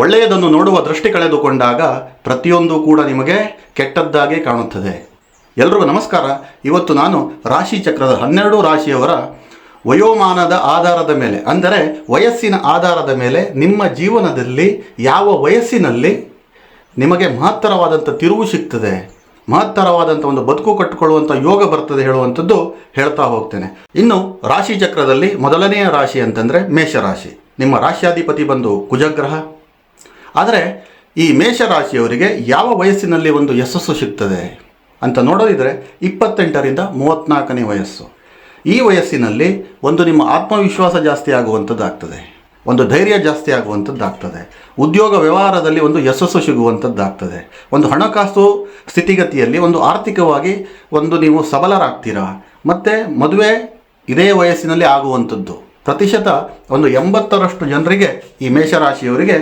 ಒಳ್ಳೆಯದನ್ನು ನೋಡುವ ದೃಷ್ಟಿ ಕಳೆದುಕೊಂಡಾಗ ಪ್ರತಿಯೊಂದು ಕೂಡ ನಿಮಗೆ ಕೆಟ್ಟದ್ದಾಗೇ ಕಾಣುತ್ತದೆ. ಎಲ್ರಿಗೂ ನಮಸ್ಕಾರ. ಇವತ್ತು ನಾನು ರಾಶಿ ಚಕ್ರದ 12 ರಾಶಿಯವರ ವಯೋಮಾನದ ಆಧಾರದ ಮೇಲೆ, ಅಂದರೆ ವಯಸ್ಸಿನ ಆಧಾರದ ಮೇಲೆ ನಿಮ್ಮ ಜೀವನದಲ್ಲಿ ಯಾವ ವಯಸ್ಸಿನಲ್ಲಿ ನಿಮಗೆ ಮಹತ್ತರವಾದಂಥ ತಿರುವು ಸಿಗ್ತದೆ, ಮಹತ್ತರವಾದಂಥ ಒಂದು ಬದುಕು ಕಟ್ಟಿಕೊಳ್ಳುವಂಥ ಯೋಗ ಬರ್ತದೆ ಹೇಳುವಂಥದ್ದು ಹೇಳ್ತಾ ಹೋಗ್ತೇನೆ. ಇನ್ನು ರಾಶಿ ಚಕ್ರದಲ್ಲಿ ಮೊದಲನೆಯ ರಾಶಿ ಅಂತಂದರೆ ಮೇಷರಾಶಿ. ನಿಮ್ಮ ರಾಶ್ಯಾಧಿಪತಿ ಬಂದು ಕುಜಗ್ರಹ. ಆದರೆ ಈ ಮೇಷರಾಶಿಯವರಿಗೆ ಯಾವ ವಯಸ್ಸಿನಲ್ಲಿ ಒಂದು ಯಶಸ್ಸು ಸಿಗ್ತದೆ ಅಂತ ನೋಡೋದಿದ್ರೆ 28ರಿಂದ 34ನೇ ವಯಸ್ಸು. ಈ ವಯಸ್ಸಿನಲ್ಲಿ ಒಂದು ನಿಮ್ಮ ಆತ್ಮವಿಶ್ವಾಸ ಜಾಸ್ತಿ ಆಗುವಂಥದ್ದಾಗ್ತದೆ, ಒಂದು ಧೈರ್ಯ ಜಾಸ್ತಿ ಆಗುವಂಥದ್ದಾಗ್ತದೆ, ಉದ್ಯೋಗ ವ್ಯವಹಾರದಲ್ಲಿ ಒಂದು ಯಶಸ್ಸು ಸಿಗುವಂಥದ್ದಾಗ್ತದೆ, ಒಂದು ಹಣಕಾಸು ಸ್ಥಿತಿಗತಿಯಲ್ಲಿ ಒಂದು ಆರ್ಥಿಕವಾಗಿ ಒಂದು ನೀವು ಸಬಲರಾಗ್ತೀರಾ. ಮತ್ತು ಮದುವೆ ಇದೇ ವಯಸ್ಸಿನಲ್ಲಿ ಆಗುವಂಥದ್ದು. ಪ್ರತಿಶತ ಒಂದು 80ರಷ್ಟು ಜನರಿಗೆ ಈ ಮೇಷರಾಶಿಯವರಿಗೆ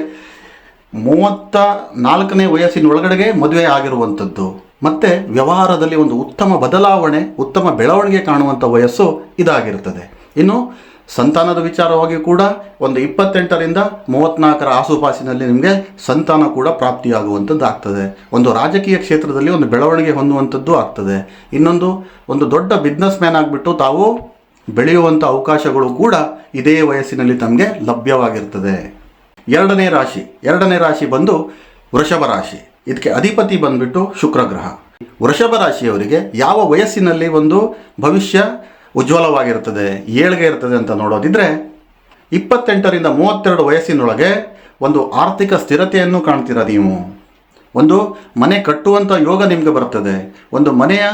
34ನೇ ವಯಸ್ಸಿನೊಳಗಡೆಗೆ ಮದುವೆ ಆಗಿರುವಂಥದ್ದು. ಮತ್ತು ವ್ಯವಹಾರದಲ್ಲಿ ಒಂದು ಉತ್ತಮ ಬದಲಾವಣೆ, ಉತ್ತಮ ಬೆಳವಣಿಗೆ ಕಾಣುವಂಥ ವಯಸ್ಸು ಇದಾಗಿರ್ತದೆ. ಇನ್ನು ಸಂತಾನದ ವಿಚಾರವಾಗಿ ಕೂಡ ಒಂದು 28ರಿಂದ 34ರ ಆಸುಪಾಸಿನಲ್ಲಿ ನಿಮಗೆ ಸಂತಾನ ಕೂಡ ಪ್ರಾಪ್ತಿಯಾಗುವಂಥದ್ದಾಗ್ತದೆ. ಒಂದು ರಾಜಕೀಯ ಕ್ಷೇತ್ರದಲ್ಲಿ ಒಂದು ಬೆಳವಣಿಗೆ ಹೊಂದುವಂಥದ್ದು ಆಗ್ತದೆ. ಇನ್ನೊಂದು ಒಂದು ದೊಡ್ಡ ಬಿಸ್ನೆಸ್ ಮ್ಯಾನ್ ಆಗಿಬಿಟ್ಟು ತಾವು ಬೆಳೆಯುವಂಥ ಅವಕಾಶಗಳು ಕೂಡ ಇದೇ ವಯಸ್ಸಿನಲ್ಲಿ ತಮಗೆ ಲಭ್ಯವಾಗಿರ್ತದೆ. ಎರಡನೇ ರಾಶಿ ಬಂದು ವೃಷಭ ರಾಶಿ. ಇದಕ್ಕೆ ಅಧಿಪತಿ ಬಂದ್ಬಿಟ್ಟು ಶುಕ್ರಗ್ರಹ. ವೃಷಭ ರಾಶಿಯವರಿಗೆ ಯಾವ ವಯಸ್ಸಿನಲ್ಲಿ ಒಂದು ಭವಿಷ್ಯ ಉಜ್ವಲವಾಗಿರ್ತದೆ, ಏಳ್ಗೆ ಇರ್ತದೆ ಅಂತ ನೋಡೋದಿದ್ರೆ 28ರಿಂದ 32 ವಯಸ್ಸಿನೊಳಗೆ ಒಂದು ಆರ್ಥಿಕ ಸ್ಥಿರತೆಯನ್ನು ಕಾಣ್ತೀರ ನೀವು. ಒಂದು ಮನೆ ಕಟ್ಟುವಂಥ ಯೋಗ ನಿಮಗೆ ಬರ್ತದೆ. ಒಂದು ಮನೆಯ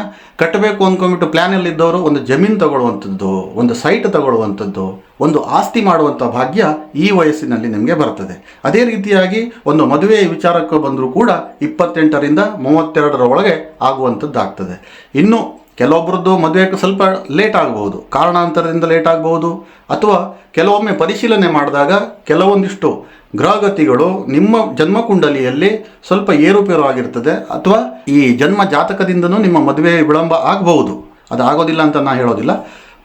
ಕಟ್ಟಬೇಕು ಅಂದ್ಕೊಂಡ್ಬಿಟ್ಟು ಪ್ಲ್ಯಾನಲ್ಲಿದ್ದವರು ಒಂದು ಜಮೀನು ತಗೊಳ್ಳುವಂಥದ್ದು, ಒಂದು ಸೈಟ್ ತಗೊಳ್ಳುವಂಥದ್ದು, ಒಂದು ಆಸ್ತಿ ಮಾಡುವಂಥ ಭಾಗ್ಯ ಈ ವಯಸ್ಸಿನಲ್ಲಿ ನಿಮಗೆ ಬರ್ತದೆ. ಅದೇ ರೀತಿಯಾಗಿ ಒಂದು ಮದುವೆಯ ವಿಚಾರಕ್ಕೆ ಬಂದರೂ ಕೂಡ 28ರಿಂದ 32ರ ಒಳಗೆ ಆಗುವಂಥದ್ದಾಗ್ತದೆ. ಇನ್ನು ಕೆಲವೊಬ್ಬರದ್ದು ಮದುವೆಗೆ ಸ್ವಲ್ಪ ಲೇಟ್ ಆಗ್ಬೋದು, ಕಾರಣಾಂತರದಿಂದ ಲೇಟ್ ಆಗ್ಬೋದು, ಅಥವಾ ಕೆಲವೊಮ್ಮೆ ಪರಿಶೀಲನೆ ಮಾಡಿದಾಗ ಕೆಲವೊಂದಿಷ್ಟು ಗ್ರಹಗತಿಗಳು ನಿಮ್ಮ ಜನ್ಮಕುಂಡಲಿಯಲ್ಲಿ ಸ್ವಲ್ಪ ಏರುಪೇರು ಆಗಿರ್ತದೆ, ಅಥವಾ ಈ ಜನ್ಮ ಜಾತಕದಿಂದನೂ ನಿಮ್ಮ ಮದುವೆ ವಿಳಂಬ ಆಗಬಹುದು. ಅದು ಆಗೋದಿಲ್ಲ ಅಂತ ನಾನು ಹೇಳೋದಿಲ್ಲ.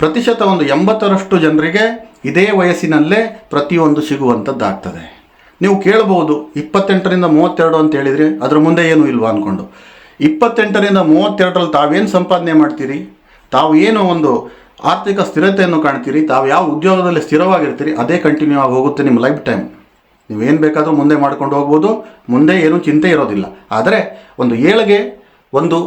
ಪ್ರತಿಶತ ಒಂದು 80ರಷ್ಟು ಜನರಿಗೆ ಇದೇ ವಯಸ್ಸಿನಲ್ಲೇ ಪ್ರತಿಯೊಂದು ಸಿಗುವಂಥದ್ದಾಗ್ತದೆ. ನೀವು ಕೇಳಬಹುದು 28ರಿಂದ 32 ಅಂತ ಹೇಳಿದರೆ ಅದರ ಮುಂದೆ ಏನೂ ಇಲ್ವಾ ಅಂದ್ಕೊಂಡು. 28ರಿಂದ 32ರಲ್ಲಿ ತಾವೇನು ಸಂಪಾದನೆ ಮಾಡ್ತೀರಿ, ತಾವು ಏನು ಒಂದು ಆರ್ಥಿಕ ಸ್ಥಿರತೆಯನ್ನು ಕಾಣ್ತೀರಿ, ತಾವು ಯಾವ ಉದ್ಯೋಗದಲ್ಲಿ ಸ್ಥಿರವಾಗಿರ್ತೀರಿ, ಅದೇ ಕಂಟಿನ್ಯೂ ಆಗಿ ಹೋಗುತ್ತೆ ನಿಮ್ಮ ಲೈಫ್ ಟೈಮ್. ನೀವೇನು ಬೇಕಾದರೂ ಮುಂದೆ ಮಾಡ್ಕೊಂಡು ಹೋಗ್ಬೋದು, ಮುಂದೆ ಏನೂ ಚಿಂತೆ ಇರೋದಿಲ್ಲ. ಆದರೆ ಒಂದು ಏಳಿಗೆ, ಒಂದು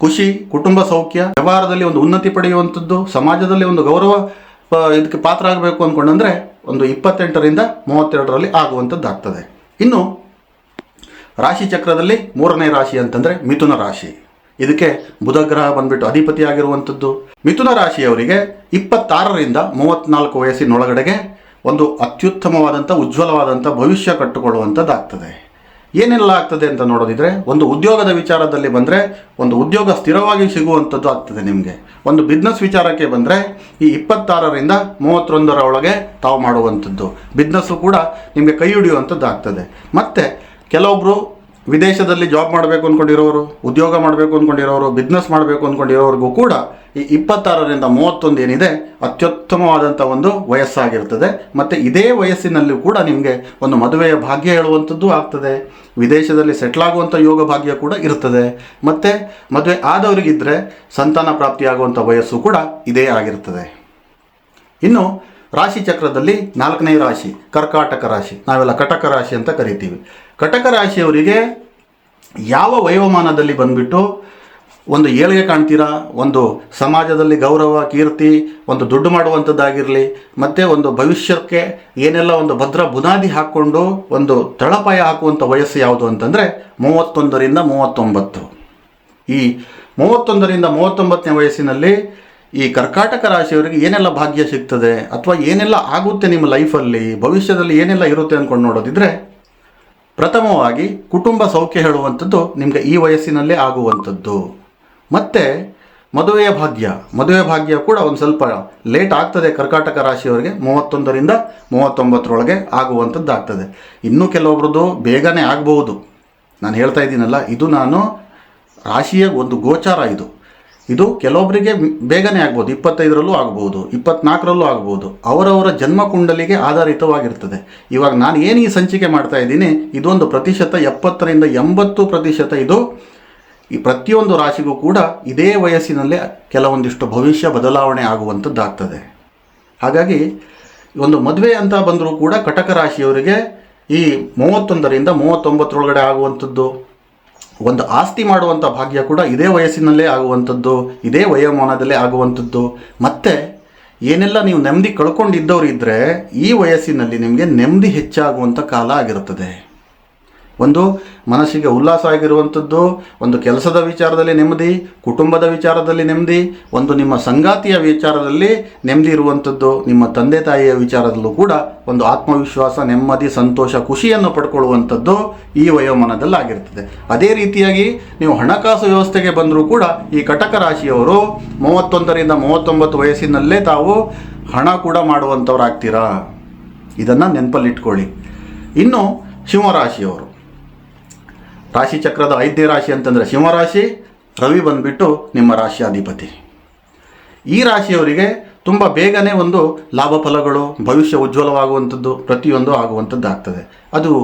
ಖುಷಿ, ಕುಟುಂಬ ಸೌಖ್ಯ, ವ್ಯವಹಾರದಲ್ಲಿ ಒಂದು ಉನ್ನತಿ ಪಡೆಯುವಂಥದ್ದು, ಸಮಾಜದಲ್ಲಿ ಒಂದು ಗೌರವ ಇದಕ್ಕೆ ಪಾತ್ರ ಆಗಬೇಕು ಅಂದ್ಕೊಂಡಂದರೆ ಒಂದು 28ರಿಂದ 32ರಲ್ಲಿ ಆಗುವಂಥದ್ದಾಗ್ತದೆ. ಇನ್ನು ರಾಶಿ ಚಕ್ರದಲ್ಲಿ 3ನೇ ರಾಶಿ ಅಂತಂದರೆ ಮಿಥುನ ರಾಶಿ. ಇದಕ್ಕೆ ಬುಧಗ್ರಹ ಬಂದ್ಬಿಟ್ಟು ಅಧಿಪತಿ ಆಗಿರುವಂಥದ್ದು. ಮಿಥುನ ರಾಶಿಯವರಿಗೆ 26ರಿಂದ 34 ವಯಸ್ಸಿನೊಳಗಡೆಗೆ ಒಂದು ಅತ್ಯುತ್ತಮವಾದಂಥ ಉಜ್ವಲವಾದಂಥ ಭವಿಷ್ಯ ಕಟ್ಟಿಕೊಳ್ಳುವಂಥದ್ದಾಗ್ತದೆ. ಏನೆಲ್ಲ ಆಗ್ತದೆ ಅಂತ ನೋಡೋದಿದ್ರೆ, ಒಂದು ಉದ್ಯೋಗದ ವಿಚಾರದಲ್ಲಿ ಬಂದರೆ ಒಂದು ಉದ್ಯೋಗ ಸ್ಥಿರವಾಗಿ ಸಿಗುವಂಥದ್ದು ಆಗ್ತದೆ ನಿಮಗೆ. ಒಂದು ಬಿಸ್ನೆಸ್ ವಿಚಾರಕ್ಕೆ ಬಂದರೆ ಈ 26ರಿಂದ 31ರ ಒಳಗೆ ತಾವು ಮಾಡುವಂಥದ್ದು ಬಿಸ್ನೆಸ್ಸು ಕೂಡ ನಿಮಗೆ ಕೈ ಹಿಡಿಯುವಂಥದ್ದು ಆಗ್ತದೆ. ಮತ್ತು ಕೆಲವೊಬ್ಬರು ವಿದೇಶದಲ್ಲಿ ಜಾಬ್ ಮಾಡಬೇಕು ಅಂದ್ಕೊಂಡಿರೋರು, ಉದ್ಯೋಗ ಮಾಡಬೇಕು ಅಂದ್ಕೊಂಡಿರೋರು, ಬಿಸ್ನೆಸ್ ಮಾಡಬೇಕು ಅಂದ್ಕೊಂಡಿರೋರಿಗೂ ಕೂಡ ಈ 26ರಿಂದ 31 ಏನಿದೆ ಅತ್ಯುತ್ತಮವಾದಂಥ ಒಂದು ವಯಸ್ಸಾಗಿರ್ತದೆ. ಮತ್ತು ಇದೇ ವಯಸ್ಸಿನಲ್ಲಿ ಕೂಡ ನಿಮಗೆ ಒಂದು ಮದುವೆಯ ಭಾಗ್ಯ ಹೇಳುವಂಥದ್ದು ಆಗ್ತದೆ. ವಿದೇಶದಲ್ಲಿ ಸೆಟ್ಲಾಗುವಂಥ ಯೋಗ ಭಾಗ್ಯ ಕೂಡ ಇರ್ತದೆ. ಮತ್ತು ಮದುವೆ ಆದವರಿಗಿದ್ದರೆ ಸಂತಾನ ಪ್ರಾಪ್ತಿಯಾಗುವಂಥ ವಯಸ್ಸು ಕೂಡ ಇದೇ ಆಗಿರ್ತದೆ. ಇನ್ನು ರಾಶಿ ಚಕ್ರದಲ್ಲಿ 4ನೇ ರಾಶಿ ಕರ್ಕಾಟಕ ರಾಶಿ, ನಾವೆಲ್ಲ ಕಟಕ ರಾಶಿ ಅಂತ ಕರಿತೀವಿ. ಕಟಕ ರಾಶಿಯವರಿಗೆ ಯಾವ ವಯೋಮಾನದಲ್ಲಿ ಬಂದುಬಿಟ್ಟು ಒಂದು ಏಳಿಗೆ ಕಾಣ್ತೀರಾ, ಒಂದು ಸಮಾಜದಲ್ಲಿ ಗೌರವ, ಕೀರ್ತಿ, ಒಂದು ದುಡ್ಡು ಮಾಡುವಂಥದ್ದಾಗಿರಲಿ, ಮತ್ತು ಒಂದು ಭವಿಷ್ಯಕ್ಕೆ ಏನೆಲ್ಲ ಒಂದು ಭದ್ರ ಬುನಾದಿ ಹಾಕ್ಕೊಂಡು ಒಂದು ತಳಪಾಯ ಹಾಕುವಂಥ ವಯಸ್ಸು ಯಾವುದು ಅಂತಂದರೆ 31ರಿಂದ 39. ಈ 31ರಿಂದ 39ನೇ ವಯಸ್ಸಿನಲ್ಲಿ ಈ ಕರ್ಕಾಟಕ ರಾಶಿಯವರಿಗೆ ಏನೆಲ್ಲ ಭಾಗ್ಯ ಸಿಗ್ತದೆ, ಅಥವಾ ಏನೆಲ್ಲ ಆಗುತ್ತೆ ನಿಮ್ಮ ಲೈಫಲ್ಲಿ, ಭವಿಷ್ಯದಲ್ಲಿ ಏನೆಲ್ಲ ಇರುತ್ತೆ ಅಂದ್ಕೊಂಡು ನೋಡೋದಿದ್ರೆ, ಪ್ರಥಮವಾಗಿ ಕುಟುಂಬ ಸೌಖ್ಯ ಹೇಳುವಂಥದ್ದು ನಿಮಗೆ ಈ ವಯಸ್ಸಿನಲ್ಲೇ ಆಗುವಂಥದ್ದು. ಮತ್ತು ಮದುವೆಯ ಭಾಗ್ಯ ಕೂಡ ಒಂದು ಸ್ವಲ್ಪ ಲೇಟ್ ಆಗ್ತದೆ. ಕರ್ಕಾಟಕ ರಾಶಿಯವರಿಗೆ 31ರಿಂದ 39ರೊಳಗೆ ಆಗುವಂಥದ್ದಾಗ್ತದೆ. ಇನ್ನೂ ಕೆಲವೊಬ್ರದ್ದು ಬೇಗನೆ ಆಗಬಹುದು. ನಾನು ಹೇಳ್ತಾ ಇದ್ದೀನಲ್ಲ, ಇದು ನಾನು ರಾಶಿಯ ಒಂದು ಗೋಚಾರ. ಇದು ಇದು ಕೆಲವೊಬ್ಬರಿಗೆ ಬೇಗನೆ ಆಗ್ಬೋದು, 25ರಲ್ಲೂ ಆಗ್ಬೋದು, 24ರಲ್ಲೂ ಆಗ್ಬೋದು. ಅವರವರ ಜನ್ಮ ಕುಂಡಲಿಗೆ ಆಧಾರಿತವಾಗಿರ್ತದೆ. ಇವಾಗ ನಾನು ಏನು ಈ ಸಂಚಿಕೆ ಮಾಡ್ತಾ ಇದ್ದೀನಿ, ಇದೊಂದು ಪ್ರತಿಶತ 70ರಿಂದ 80% ಇದು ಈ ಪ್ರತಿಯೊಂದು ರಾಶಿಗೂ ಕೂಡ ಇದೇ ವಯಸ್ಸಿನಲ್ಲೇ ಕೆಲವೊಂದಿಷ್ಟು ಭವಿಷ್ಯ ಬದಲಾವಣೆ ಆಗುವಂಥದ್ದಾಗ್ತದೆ. ಹಾಗಾಗಿ ಒಂದು ಮದುವೆ ಅಂತ ಬಂದರೂ ಕೂಡ ಕಟಕ ರಾಶಿಯವರಿಗೆ ಈ 31ರಿಂದ 39ರೊಳಗಡೆ ಆಗುವಂಥದ್ದು, ಒಂದು ಆಸ್ತಿ ಮಾಡುವಂಥ ಭಾಗ್ಯ ಕೂಡ ಇದೇ ವಯಸ್ಸಿನಲ್ಲೇ ಆಗುವಂಥದ್ದು, ಇದೇ ವಯೋಮಾನದಲ್ಲೇ ಆಗುವಂಥದ್ದು. ಮತ್ತು ಏನೆಲ್ಲ ನೀವು ನೆಮ್ಮದಿ ಕಳ್ಕೊಂಡಿದ್ದವರು ಇದ್ದರೆ ಈ ವಯಸ್ಸಿನಲ್ಲಿ ನಿಮಗೆ ನೆಮ್ಮದಿ ಹೆಚ್ಚಾಗುವಂಥ ಕಾಲ ಆಗಿರುತ್ತದೆ. ಒಂದು ಮನಸ್ಸಿಗೆ ಉಲ್ಲಾಸ ಆಗಿರುವಂಥದ್ದು, ಒಂದು ಕೆಲಸದ ವಿಚಾರದಲ್ಲಿ ನೆಮ್ಮದಿ, ಕುಟುಂಬದ ವಿಚಾರದಲ್ಲಿ ನೆಮ್ಮದಿ, ಒಂದು ನಿಮ್ಮ ಸಂಗಾತಿಯ ವಿಚಾರದಲ್ಲಿ ನೆಮ್ಮದಿ ಇರುವಂಥದ್ದು, ನಿಮ್ಮ ತಂದೆ ತಾಯಿಯ ವಿಚಾರದಲ್ಲೂ ಕೂಡ ಒಂದು ಆತ್ಮವಿಶ್ವಾಸ, ನೆಮ್ಮದಿ, ಸಂತೋಷ, ಖುಷಿಯನ್ನು ಪಡ್ಕೊಳ್ಳುವಂಥದ್ದು ಈ ವಯೋಮಾನದಲ್ಲಿ ಆಗಿರ್ತದೆ. ಅದೇ ರೀತಿಯಾಗಿ ನೀವು ಹಣಕಾಸು ವ್ಯವಸ್ಥೆಗೆ ಬಂದರೂ ಕೂಡ ಈ ಕಟಕ ರಾಶಿಯವರು 31ರಿಂದ 39 ವಯಸ್ಸಿನಲ್ಲೇ ತಾವು ಹಣ ಕೂಡ ಮಾಡುವಂಥವ್ರಾಗ್ತೀರಾ. ಇದನ್ನು ನೆನಪಲ್ಲಿಟ್ಕೊಳ್ಳಿ. ಇನ್ನು ಸಿಂಹರಾಶಿಯವರು, ರಾಶಿಚಕ್ರದ 5ನೇ ರಾಶಿ ಅಂತಂದರೆ ಸಿಂಹರಾಶಿ, ರವಿ ಬಂದುಬಿಟ್ಟು ನಿಮ್ಮ ರಾಶಿಯಾಧಿಪತಿ. ಈ ರಾಶಿಯವರಿಗೆ ತುಂಬ ಬೇಗನೆ ಒಂದು ಲಾಭ ಫಲಗಳು, ಭವಿಷ್ಯ ಉಜ್ವಲವಾಗುವಂಥದ್ದು ಪ್ರತಿಯೊಂದು ಆಗುವಂಥದ್ದು ಆಗ್ತದೆ. ಅದು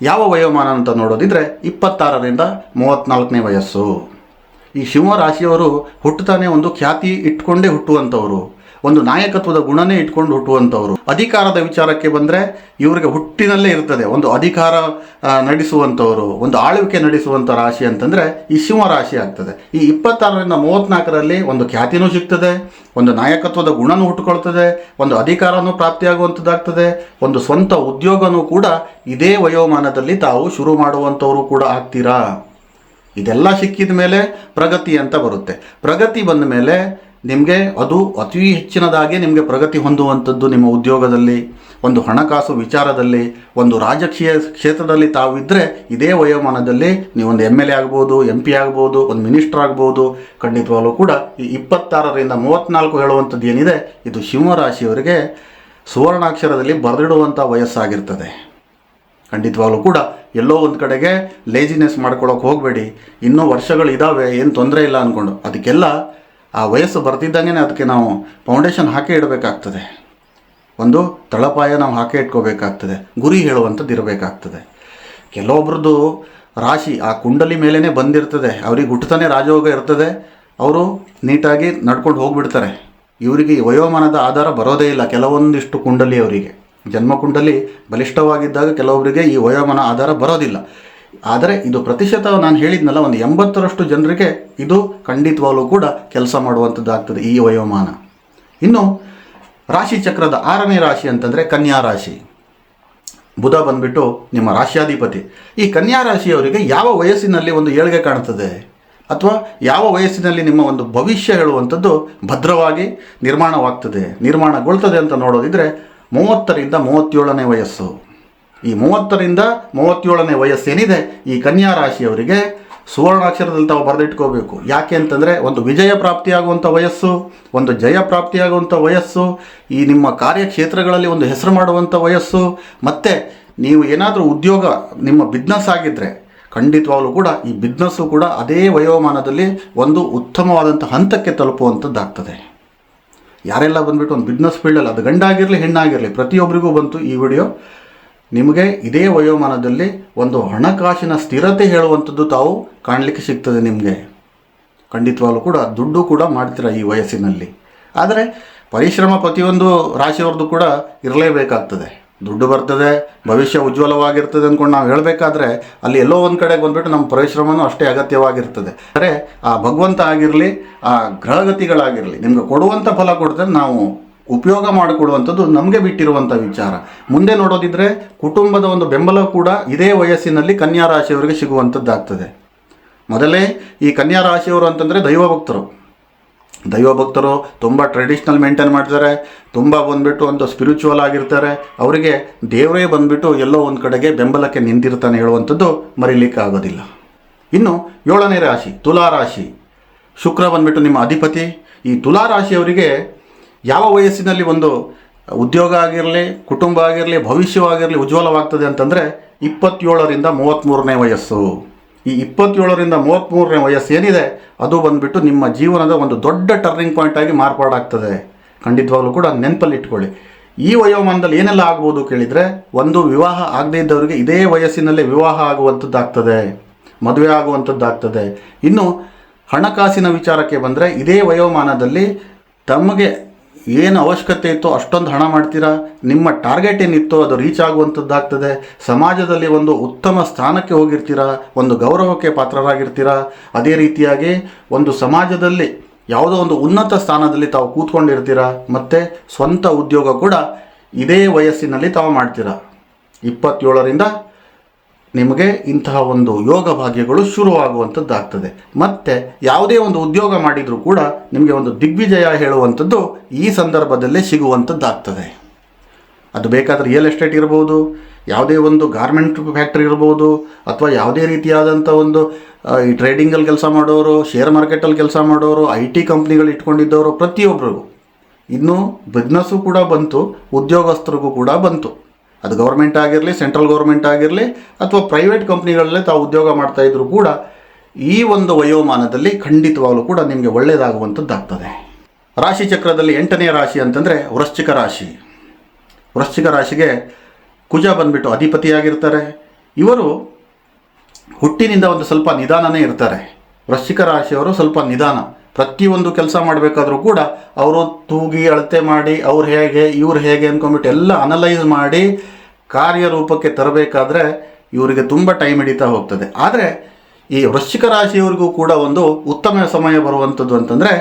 ಯಾವ ವಯೋಮಾನ ಅಂತ ನೋಡೋದಿದ್ರೆ 26ರಿಂದ 34ನೇ ವಯಸ್ಸು. ಈ ಸಿಂಹರಾಶಿಯವರು ಹುಟ್ಟುತ್ತಾನೆ ಒಂದು ಖ್ಯಾತಿ ಇಟ್ಕೊಂಡೇ ಹುಟ್ಟುವಂಥವರು, ಒಂದು ನಾಯಕತ್ವದ ಗುಣನೇ ಇಟ್ಕೊಂಡು ಹುಟ್ಟುವಂಥವ್ರು. ಅಧಿಕಾರದ ವಿಚಾರಕ್ಕೆ ಬಂದರೆ ಇವರಿಗೆ ಹುಟ್ಟಿನಲ್ಲೇ ಇರ್ತದೆ ಒಂದು ಅಧಿಕಾರ ನಡೆಸುವಂಥವರು, ಒಂದು ಆಳ್ವಿಕೆ ನಡೆಸುವಂಥ ರಾಶಿ ಅಂತಂದರೆ ಈ ಸಿಂಹರಾಶಿ ಆಗ್ತದೆ. ಈ 26ರಿಂದ 34ರಲ್ಲಿ ಒಂದು ಖ್ಯಾತಿನೂ ಸಿಗ್ತದೆ, ಒಂದು ನಾಯಕತ್ವದ ಗುಣನೂ ಹುಟ್ಟುಕೊಳ್ತದೆ, ಒಂದು ಅಧಿಕಾರನೂ ಪ್ರಾಪ್ತಿಯಾಗುವಂಥದ್ದಾಗ್ತದೆ, ಒಂದು ಸ್ವಂತ ಉದ್ಯೋಗನೂ ಕೂಡ ಇದೇ ವಯೋಮಾನದಲ್ಲಿ ತಾವು ಶುರು ಮಾಡುವಂಥವರು ಕೂಡ ಆಗ್ತೀರಾ. ಇದೆಲ್ಲ ಸಿಕ್ಕಿದ ಮೇಲೆ ಪ್ರಗತಿ ಅಂತ ಬರುತ್ತೆ. ಪ್ರಗತಿ ಬಂದ ಮೇಲೆ ನಿಮಗೆ ಅದು ಅತಿ ಹೆಚ್ಚಿನದಾಗಿ ನಿಮಗೆ ಪ್ರಗತಿ ಹೊಂದುವಂಥದ್ದು ನಿಮ್ಮ ಉದ್ಯೋಗದಲ್ಲಿ, ಒಂದು ಹಣಕಾಸು ವಿಚಾರದಲ್ಲಿ, ಒಂದು ರಾಜಕೀಯ ಕ್ಷೇತ್ರದಲ್ಲಿ ತಾವು ಇದ್ದರೆ ಇದೇ ವಯೋಮಾನದಲ್ಲಿ ನೀವೊಂದು MLA ಆಗ್ಬೋದು, MP ಆಗ್ಬೋದು, ಒಂದು ಮಿನಿಸ್ಟರ್ ಆಗ್ಬೋದು. ಖಂಡಿತವಾಗಲೂ ಕೂಡ ಈ 26ರಿಂದ 34 ಹೇಳುವಂಥದ್ದು ಏನಿದೆ ಇದು ಸಿಂಹರಾಶಿಯವರಿಗೆ ಸುವರ್ಣಾಕ್ಷರದಲ್ಲಿ ಬರೆದಿಡುವಂಥ ವಯಸ್ಸಾಗಿರ್ತದೆ. ಖಂಡಿತವಾಗಲೂ ಕೂಡ ಎಲ್ಲೋ ಒಂದು ಕಡೆಗೆ ಲೇಜಿನೆಸ್ ಮಾಡ್ಕೊಳ್ಳೋಕೆ ಹೋಗಬೇಡಿ. ಇನ್ನೂ ವರ್ಷಗಳು ಇದ್ದಾವೆ, ಏನು ತೊಂದರೆ ಇಲ್ಲ ಅಂದ್ಕೊಂಡು ಅದಕ್ಕೆಲ್ಲ ಆ ವಯಸ್ಸು ಬರ್ತಿದ್ದಂಗೆ ಅದಕ್ಕೆ ನಾವು ಫೌಂಡೇಶನ್ ಹಾಕಿ ಇಡಬೇಕಾಗ್ತದೆ, ಒಂದು ತಳಪಾಯ ನಾವು ಹಾಕಿ ಇಟ್ಕೋಬೇಕಾಗ್ತದೆ, ಗುರಿ ಹೇಳುವಂಥದ್ದು ಇರಬೇಕಾಗ್ತದೆ. ಕೆಲವೊಬ್ರದ್ದು ರಾಶಿ ಆ ಕುಂಡಲಿ ಮೇಲೇ ಬಂದಿರ್ತದೆ, ಅವ್ರಿಗೆ ಹುಟ್ಟುತ್ತಾನೆ ರಾಜಯೋಗ ಇರ್ತದೆ, ಅವರು ನೀಟಾಗಿ ನಡ್ಕೊಂಡು ಹೋಗಿಬಿಡ್ತಾರೆ. ಇವರಿಗೆ ವಯೋಮಾನದ ಆಧಾರ ಬರೋದೇ ಇಲ್ಲ. ಕೆಲವೊಂದಿಷ್ಟು ಕುಂಡಲಿ ಅವರಿಗೆ ಜನ್ಮ ಕುಂಡಲಿ ಬಲಿಷ್ಠವಾಗಿದ್ದಾಗ ಕೆಲವೊಬ್ಬರಿಗೆ ಈ ವಯೋಮಾನ ಆಧಾರ ಬರೋದಿಲ್ಲ. ಆದರೆ ಇದು ಪ್ರತಿಶತ ನಾನು ಹೇಳಿದ್ನಲ್ಲ, ಒಂದು 80ರಷ್ಟು ಜನರಿಗೆ ಇದು ಖಂಡಿತವಾಗಲೂ ಕೂಡ ಕೆಲಸ ಮಾಡುವಂಥದ್ದಾಗ್ತದೆ ಈ ವಯೋಮಾನ. ಇನ್ನು ರಾಶಿ ಚಕ್ರದ 6ನೇ ರಾಶಿ ಅಂತಂದರೆ ಕನ್ಯಾ ರಾಶಿ. ಬುಧ ಬಂದುಬಿಟ್ಟು ನಿಮ್ಮ ರಾಶಿಯಾಧಿಪತಿ. ಈ ಕನ್ಯಾ ರಾಶಿಯವರಿಗೆ ಯಾವ ವಯಸ್ಸಿನಲ್ಲಿ ಒಂದು ಏಳಿಗೆ ಕಾಣ್ತದೆ ಅಥವಾ ಯಾವ ವಯಸ್ಸಿನಲ್ಲಿ ನಿಮ್ಮ ಒಂದು ಭವಿಷ್ಯ ಹೇಳುವಂಥದ್ದು ಭದ್ರವಾಗಿ ನಿರ್ಮಾಣಗೊಳ್ತದೆ ಅಂತ ನೋಡೋದಿದ್ರೆ 30ರಿಂದ 37ನೇ ವಯಸ್ಸು. ಈ 30ರಿಂದ 37ನೇ ವಯಸ್ಸೇನಿದೆ ಈ ಕನ್ಯಾ ರಾಶಿಯವರಿಗೆ ಸುವರ್ಣಾಕ್ಷರದಲ್ಲಿ ತಾವು ಬರೆದಿಟ್ಕೋಬೇಕು. ಯಾಕೆ ಅಂತಂದರೆ ಒಂದು ವಿಜಯ ಪ್ರಾಪ್ತಿಯಾಗುವಂಥ ವಯಸ್ಸು, ಒಂದು ಜಯ ಪ್ರಾಪ್ತಿಯಾಗುವಂಥ ವಯಸ್ಸು, ಈ ನಿಮ್ಮ ಕಾರ್ಯಕ್ಷೇತ್ರಗಳಲ್ಲಿ ಒಂದು ಹೆಸರು ಮಾಡುವಂಥ ವಯಸ್ಸು. ಮತ್ತು ನೀವು ಏನಾದರೂ ಉದ್ಯೋಗ ನಿಮ್ಮ ಬಿಸ್ನೆಸ್ ಆಗಿದ್ದರೆ ಖಂಡಿತವಾಗಲೂ ಕೂಡ ಈ ಬಿಸ್ನೆಸ್ಸು ಕೂಡ ಅದೇ ವಯೋಮಾನದಲ್ಲಿ ಒಂದು ಉತ್ತಮವಾದಂಥ ಹಂತಕ್ಕೆ ತಲುಪುವಂಥದ್ದಾಗ್ತದೆ. ಯಾರೆಲ್ಲ ಬಂದುಬಿಟ್ಟು ಒಂದು ಬಿಸ್ನೆಸ್ ಫೀಲ್ಡಲ್ಲಿ, ಅದು ಗಂಡಾಗಿರಲಿ ಹೆಣ್ಣಾಗಿರಲಿ, ಪ್ರತಿಯೊಬ್ಬರಿಗೂ ಬಂತು ಈ ವಿಡಿಯೋ. ನಿಮಗೆ ಇದೇ ವಯೋಮಾನದಲ್ಲಿ ಒಂದು ಹಣಕಾಸಿನ ಸ್ಥಿರತೆ ಹೇಳುವಂಥದ್ದು ತಾವು ಕಾಣಲಿಕ್ಕೆ ಸಿಗ್ತದೆ. ನಿಮಗೆ ಖಂಡಿತವಾಗಲೂ ಕೂಡ ದುಡ್ಡು ಕೂಡ ಮಾಡ್ತೀರ ಈ ವಯಸ್ಸಿನಲ್ಲಿ. ಆದರೆ ಪರಿಶ್ರಮ ಪ್ರತಿಯೊಂದು ರಾಶಿಯವ್ರದ್ದು ಕೂಡ ಇರಲೇಬೇಕಾಗ್ತದೆ. ದುಡ್ಡು ಬರ್ತದೆ, ಭವಿಷ್ಯ ಉಜ್ವಲವಾಗಿರ್ತದೆ ಅಂದ್ಕೊಂಡು ನಾವು ಹೇಳಬೇಕಾದ್ರೆ ಅಲ್ಲಿ ಎಲ್ಲೋ ಒಂದು ಕಡೆಗೆ ಬಂದುಬಿಟ್ಟು ನಮ್ಮ ಪರಿಶ್ರಮನೂ ಅಷ್ಟೇ ಅಗತ್ಯವಾಗಿರ್ತದೆ. ಅಂದರೆ ಆ ಭಗವಂತ ಆಗಿರಲಿ, ಆ ಗ್ರಹಗತಿಗಳಾಗಿರಲಿ ನಿಮ್ಗೆ ಕೊಡುವಂಥ ಫಲ ಕೊಡ್ತಾರೆ, ನಾವು ಉಪಯೋಗ ಮಾಡಿಕೊಡುವಂಥದ್ದು ನಮಗೆ ಬಿಟ್ಟಿರುವಂಥ ವಿಚಾರ. ಮುಂದೆ ನೋಡೋದಿದ್ರೆ ಕುಟುಂಬದ ಒಂದು ಬೆಂಬಲ ಕೂಡ ಇದೇ ವಯಸ್ಸಿನಲ್ಲಿ ಕನ್ಯಾ ರಾಶಿಯವರಿಗೆ ಸಿಗುವಂಥದ್ದಾಗ್ತದೆ. ಮೊದಲೇ ಈ ಕನ್ಯಾ ರಾಶಿಯವರು ಅಂತಂದರೆ ದೈವಭಕ್ತರು ತುಂಬ ಟ್ರೆಡಿಷ್ನಲ್ ಮೇಂಟೈನ್ ಮಾಡ್ತಾರೆ, ತುಂಬ ಬಂದುಬಿಟ್ಟು ಒಂದು ಸ್ಪಿರಿಚುವಲ್ ಆಗಿರ್ತಾರೆ. ಅವರಿಗೆ ದೇವರೇ ಬಂದುಬಿಟ್ಟು ಎಲ್ಲೋ ಒಂದು ಕಡೆಗೆ ಬೆಂಬಲಕ್ಕೆ ನಿಂತಿರ್ತಾನೆ ಹೇಳುವಂಥದ್ದು ಮರೀಲಿಕ್ಕೆ ಆಗೋದಿಲ್ಲ. ಇನ್ನು 7ನೇ ರಾಶಿ ತುಲಾರಾಶಿ. ಶುಕ್ರ ಬಂದುಬಿಟ್ಟು ನಿಮ್ಮ ಅಧಿಪತಿ. ಈ ತುಲಾರಾಶಿಯವರಿಗೆ ಯಾವ ವಯಸ್ಸಿನಲ್ಲಿ ಒಂದು ಉದ್ಯೋಗ ಆಗಿರಲಿ, ಕುಟುಂಬ ಆಗಿರಲಿ, ಭವಿಷ್ಯವಾಗಿರಲಿ ಉಜ್ವಲವಾಗ್ತದೆ ಅಂತಂದರೆ 27ರಿಂದ 33ನೇ ವಯಸ್ಸು. ಈ 27ರಿಂದ 33ನೇ ವಯಸ್ಸು ಏನಿದೆ ಅದು ಬಂದುಬಿಟ್ಟು ನಿಮ್ಮ ಜೀವನದ ಒಂದು ದೊಡ್ಡ ಟರ್ನಿಂಗ್ ಪಾಯಿಂಟ್ ಆಗಿ ಮಾರ್ಪಾಡಾಗ್ತದೆ. ಖಂಡಿತವಾಗ್ಲೂ ಕೂಡ ನೆನಪಲ್ಲಿ ಇಟ್ಕೊಳ್ಳಿ. ಈ ವಯೋಮಾನದಲ್ಲಿ ಏನೆಲ್ಲ ಆಗ್ಬೋದು ಕೇಳಿದರೆ, ಒಂದು ವಿವಾಹ ಆಗದೇ ಇದ್ದವರಿಗೆ ಇದೇ ವಯಸ್ಸಿನಲ್ಲೇ ವಿವಾಹ ಆಗುವಂಥದ್ದಾಗ್ತದೆ, ಮದುವೆ ಆಗುವಂಥದ್ದಾಗ್ತದೆ. ಇನ್ನು ಹಣಕಾಸಿನ ವಿಚಾರಕ್ಕೆ ಬಂದರೆ ಇದೇ ವಯೋಮಾನದಲ್ಲಿ ತಮಗೆ ಏನು ಅವಶ್ಯಕತೆ ಇತ್ತೋ ಅಷ್ಟೊಂದು ಹಣ ಮಾಡ್ತೀರಾ, ನಿಮ್ಮ ಟಾರ್ಗೆಟ್ ಏನಿತ್ತೋ ಅದು ರೀಚ್ ಆಗುವಂಥದ್ದಾಗ್ತದೆ. ಸಮಾಜದಲ್ಲಿ ಒಂದು ಉತ್ತಮ ಸ್ಥಾನಕ್ಕೆ ಹೋಗಿರ್ತೀರಾ, ಒಂದು ಗೌರವಕ್ಕೆ ಪಾತ್ರರಾಗಿರ್ತೀರಾ. ಅದೇ ರೀತಿಯಾಗಿ ಒಂದು ಸಮಾಜದಲ್ಲಿ ಯಾವುದೋ ಒಂದು ಉನ್ನತ ಸ್ಥಾನದಲ್ಲಿ ತಾವು ಕೂತ್ಕೊಂಡಿರ್ತೀರಾ. ಮತ್ತು ಸ್ವಂತ ಉದ್ಯೋಗ ಕೂಡ ಇದೇ ವಯಸ್ಸಿನಲ್ಲಿ ತಾವು ಮಾಡ್ತೀರಾ. 27ರಿಂದ ನಿಮಗೆ ಇಂತಹ ಒಂದು ಯೋಗ ಭಾಗ್ಯಗಳು ಶುರುವಾಗುವಂಥದ್ದಾಗ್ತದೆ. ಮತ್ತು ಯಾವುದೇ ಒಂದು ಉದ್ಯೋಗ ಮಾಡಿದರೂ ಕೂಡ ನಿಮಗೆ ಒಂದು ದಿಗ್ವಿಜಯ ಹೇಳುವಂಥದ್ದು ಈ ಸಂದರ್ಭದಲ್ಲೇ ಸಿಗುವಂಥದ್ದಾಗ್ತದೆ. ಅದು ಬೇಕಾದರೆ ರಿಯಲ್ ಎಸ್ಟೇಟ್ ಇರ್ಬೋದು, ಯಾವುದೇ ಒಂದು ಗಾರ್ಮೆಂಟ್ ಫ್ಯಾಕ್ಟ್ರಿ ಇರ್ಬೋದು, ಅಥವಾ ಯಾವುದೇ ರೀತಿಯಾದಂಥ ಒಂದು ಈ ಟ್ರೇಡಿಂಗಲ್ಲಿ ಕೆಲಸ ಮಾಡೋರು, ಶೇರ್ ಮಾರ್ಕೆಟಲ್ಲಿ ಕೆಲಸ ಮಾಡೋರು, IT ಕಂಪ್ನಿಗಳು ಇಟ್ಕೊಂಡಿದ್ದವರು, ಪ್ರತಿಯೊಬ್ಬರಿಗೂ ಇನ್ನೂ ಬಿಸ್ನೆಸ್ಸು ಕೂಡ ಬಂತು, ಉದ್ಯೋಗಸ್ಥರಿಗೂ ಕೂಡ ಬಂತು. ಅದು ಗೌರ್ಮೆಂಟ್ ಆಗಿರಲಿ, ಸೆಂಟ್ರಲ್ ಗೌರ್ಮೆಂಟ್ ಆಗಿರಲಿ, ಅಥವಾ ಪ್ರೈವೇಟ್ ಕಂಪ್ನಿಗಳಲ್ಲೇ ತಾವು ಉದ್ಯೋಗ ಮಾಡ್ತಾಯಿದ್ರು ಕೂಡ ಈ ಒಂದು ವಯೋಮಾನದಲ್ಲಿ ಖಂಡಿತವಾಗಲೂ ಕೂಡ ನಿಮಗೆ ಒಳ್ಳೆಯದಾಗುವಂಥದ್ದಾಗ್ತದೆ. ರಾಶಿ ಚಕ್ರದಲ್ಲಿ 8ನೇ ರಾಶಿ ಅಂತಂದರೆ ವೃಶ್ಚಿಕ ರಾಶಿ. ವೃಶ್ಚಿಕ ರಾಶಿಗೆ ಕುಜ ಬಂದುಬಿಟ್ಟು ಅಧಿಪತಿಯಾಗಿರ್ತಾರೆ. ಇವರು ಹುಟ್ಟಿನಿಂದ ಒಂದು ಸ್ವಲ್ಪ ನಿಧಾನನೇ ಇರ್ತಾರೆ. ವೃಶ್ಚಿಕ ರಾಶಿಯವರು ಸ್ವಲ್ಪ ನಿಧಾನ. ಪ್ರತಿಯೊಂದು ಕೆಲಸ ಮಾಡಬೇಕಾದ್ರೂ ಕೂಡ ಅವರು ತೂಗಿ ಅಳತೆ ಮಾಡಿ ಅವ್ರು ಹೇಗೆ ಇವ್ರು ಹೇಗೆ ಅಂದ್ಕೊಂಡ್ಬಿಟ್ಟು ಎಲ್ಲ ಅನಲೈಸ್ ಮಾಡಿ ಕಾರ್ಯರೂಪಕ್ಕೆ ತರಬೇಕಾದ್ರೆ ಇವರಿಗೆ ತುಂಬ ಟೈಮ್ ಹಿಡಿತಾ ಹೋಗ್ತದೆ. ಆದರೆ ಈ ವೃಶ್ಚಿಕ ರಾಶಿಯವರಿಗೂ ಕೂಡ ಒಂದು ಉತ್ತಮ ಸಮಯ ಬರುವಂಥದ್ದು ಅಂತಂದರೆ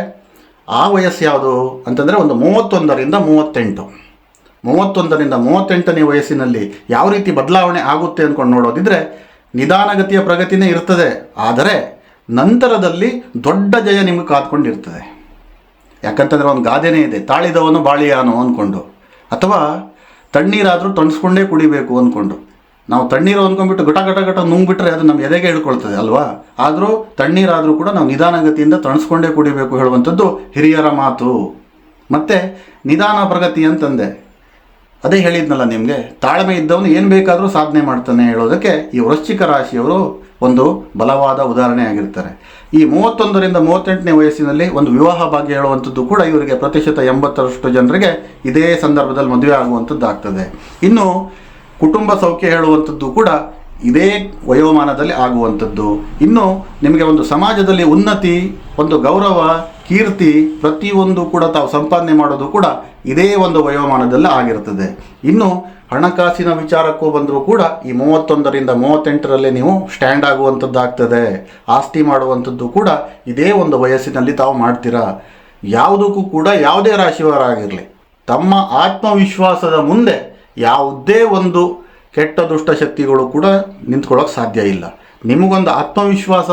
ಆ ವಯಸ್ಸು ಯಾವುದು ಅಂತಂದರೆ ಒಂದು 31ರಿಂದ 38. 31ರಿಂದ 38ನೇ ವಯಸ್ಸಿನಲ್ಲಿ ಯಾವ ರೀತಿ ಬದಲಾವಣೆ ಆಗುತ್ತೆ ಅಂದ್ಕೊಂಡು ನೋಡೋದಿದ್ರೆ ನಿಧಾನಗತಿಯ ಪ್ರಗತಿನೇ ಇರ್ತದೆ. ಆದರೆ ನಂತರದಲ್ಲಿ ದೊಡ್ಡ ಜಯ ನಿಮಗೆ ಕಾದ್ಕೊಂಡಿರ್ತದೆ. ಯಾಕಂತಂದರೆ ಒಂದು ಗಾದೆನೇ ಇದೆ, ತಾಳಿದವನು ಬಾಳಿಯಾನು ಅಂದ್ಕೊಂಡು, ಅಥವಾ ತಣ್ಣೀರಾದರೂ ತಣಿಸ್ಕೊಂಡೇ ಕುಡಿಬೇಕು ಅಂದ್ಕೊಂಡು. ನಾವು ತಣ್ಣೀರು ಅಂದ್ಕೊಂಡ್ಬಿಟ್ಟು ಗಟ ಗಟ ಗಟ ನುಂಗ್ಬಿಟ್ರೆ ಅದು ನಮ್ಮ ಎದೆಗೆ ಹಿಡ್ಕೊಳ್ತದೆ ಅಲ್ವಾ. ಆದರೂ ತಣ್ಣೀರಾದರೂ ಕೂಡ ನಾವು ನಿಧಾನಗತಿಯಿಂದ ತಣಿಸ್ಕೊಂಡೇ ಕುಡಿಬೇಕು ಹೇಳುವಂಥದ್ದು ಹಿರಿಯರ ಮಾತು. ಮತ್ತು ನಿಧಾನ ಪ್ರಗತಿ ಅಂತಂದೆ, ಅದೇ ಹೇಳಿದ್ನಲ್ಲ ನಿಮಗೆ, ತಾಳ್ಮೆ ಇದ್ದವನು ಏನು ಬೇಕಾದರೂ ಸಾಧನೆ ಮಾಡ್ತಾನೆ ಹೇಳೋದಕ್ಕೆ ಈ ವೃಶ್ಚಿಕ ರಾಶಿಯವರು ಒಂದು ಬಲವಾದ ಉದಾಹರಣೆ ಆಗಿರ್ತಾರೆ. ಈ 31ರಿಂದ 38ನೇ ವಯಸ್ಸಿನಲ್ಲಿ ಒಂದು ವಿವಾಹ ಭಾಗ್ಯ ಹೇಳುವಂಥದ್ದು ಕೂಡ ಇವರಿಗೆ ಪ್ರತಿಶತ 80ರಷ್ಟು ಜನರಿಗೆ ಇದೇ ಸಂದರ್ಭದಲ್ಲಿ ಮದುವೆ ಆಗುವಂಥದ್ದಾಗ್ತದೆ. ಇನ್ನು ಕುಟುಂಬ ಸೌಖ್ಯ ಹೇಳುವಂಥದ್ದು ಕೂಡ ಇದೇ ವಯೋಮಾನದಲ್ಲಿ ಆಗುವಂಥದ್ದು. ಇನ್ನು ನಿಮಗೆ ಒಂದು ಸಮಾಜದಲ್ಲಿ ಉನ್ನತಿ, ಒಂದು ಗೌರವ, ಕೀರ್ತಿ ಪ್ರತಿಯೊಂದು ಕೂಡ ತಾವು ಸಂಪಾದನೆ ಮಾಡೋದು ಕೂಡ ಇದೇ ಒಂದು ವಯೋಮಾನದಲ್ಲಿ ಆಗಿರ್ತದೆ. ಇನ್ನು ಹಣಕಾಸಿನ ವಿಚಾರಕ್ಕೂ ಬಂದರೂ ಕೂಡ ಈ 31ರಿಂದ 38ರಲ್ಲಿ ನೀವು ಸ್ಟ್ಯಾಂಡ್ ಆಗುವಂಥದ್ದಾಗ್ತದೆ. ಆಸ್ತಿ ಮಾಡುವಂಥದ್ದು ಕೂಡ ಇದೇ ಒಂದು ವಯಸ್ಸಿನಲ್ಲಿ ತಾವು ಮಾಡ್ತೀರಾ. ಯಾವುದಕ್ಕೂ ಕೂಡ ಯಾವುದೇ ರಾಶಿಯವರಾಗಿರಲಿ ತಮ್ಮ ಆತ್ಮವಿಶ್ವಾಸದ ಮುಂದೆ ಯಾವುದೇ ಒಂದು ಕೆಟ್ಟ ದುಷ್ಟ ಶಕ್ತಿಗಳು ಕೂಡ ನಿಂತ್ಕೊಳ್ಳೋಕೆ ಸಾಧ್ಯ ಇಲ್ಲ. ನಿಮಗೊಂದು ಆತ್ಮವಿಶ್ವಾಸ,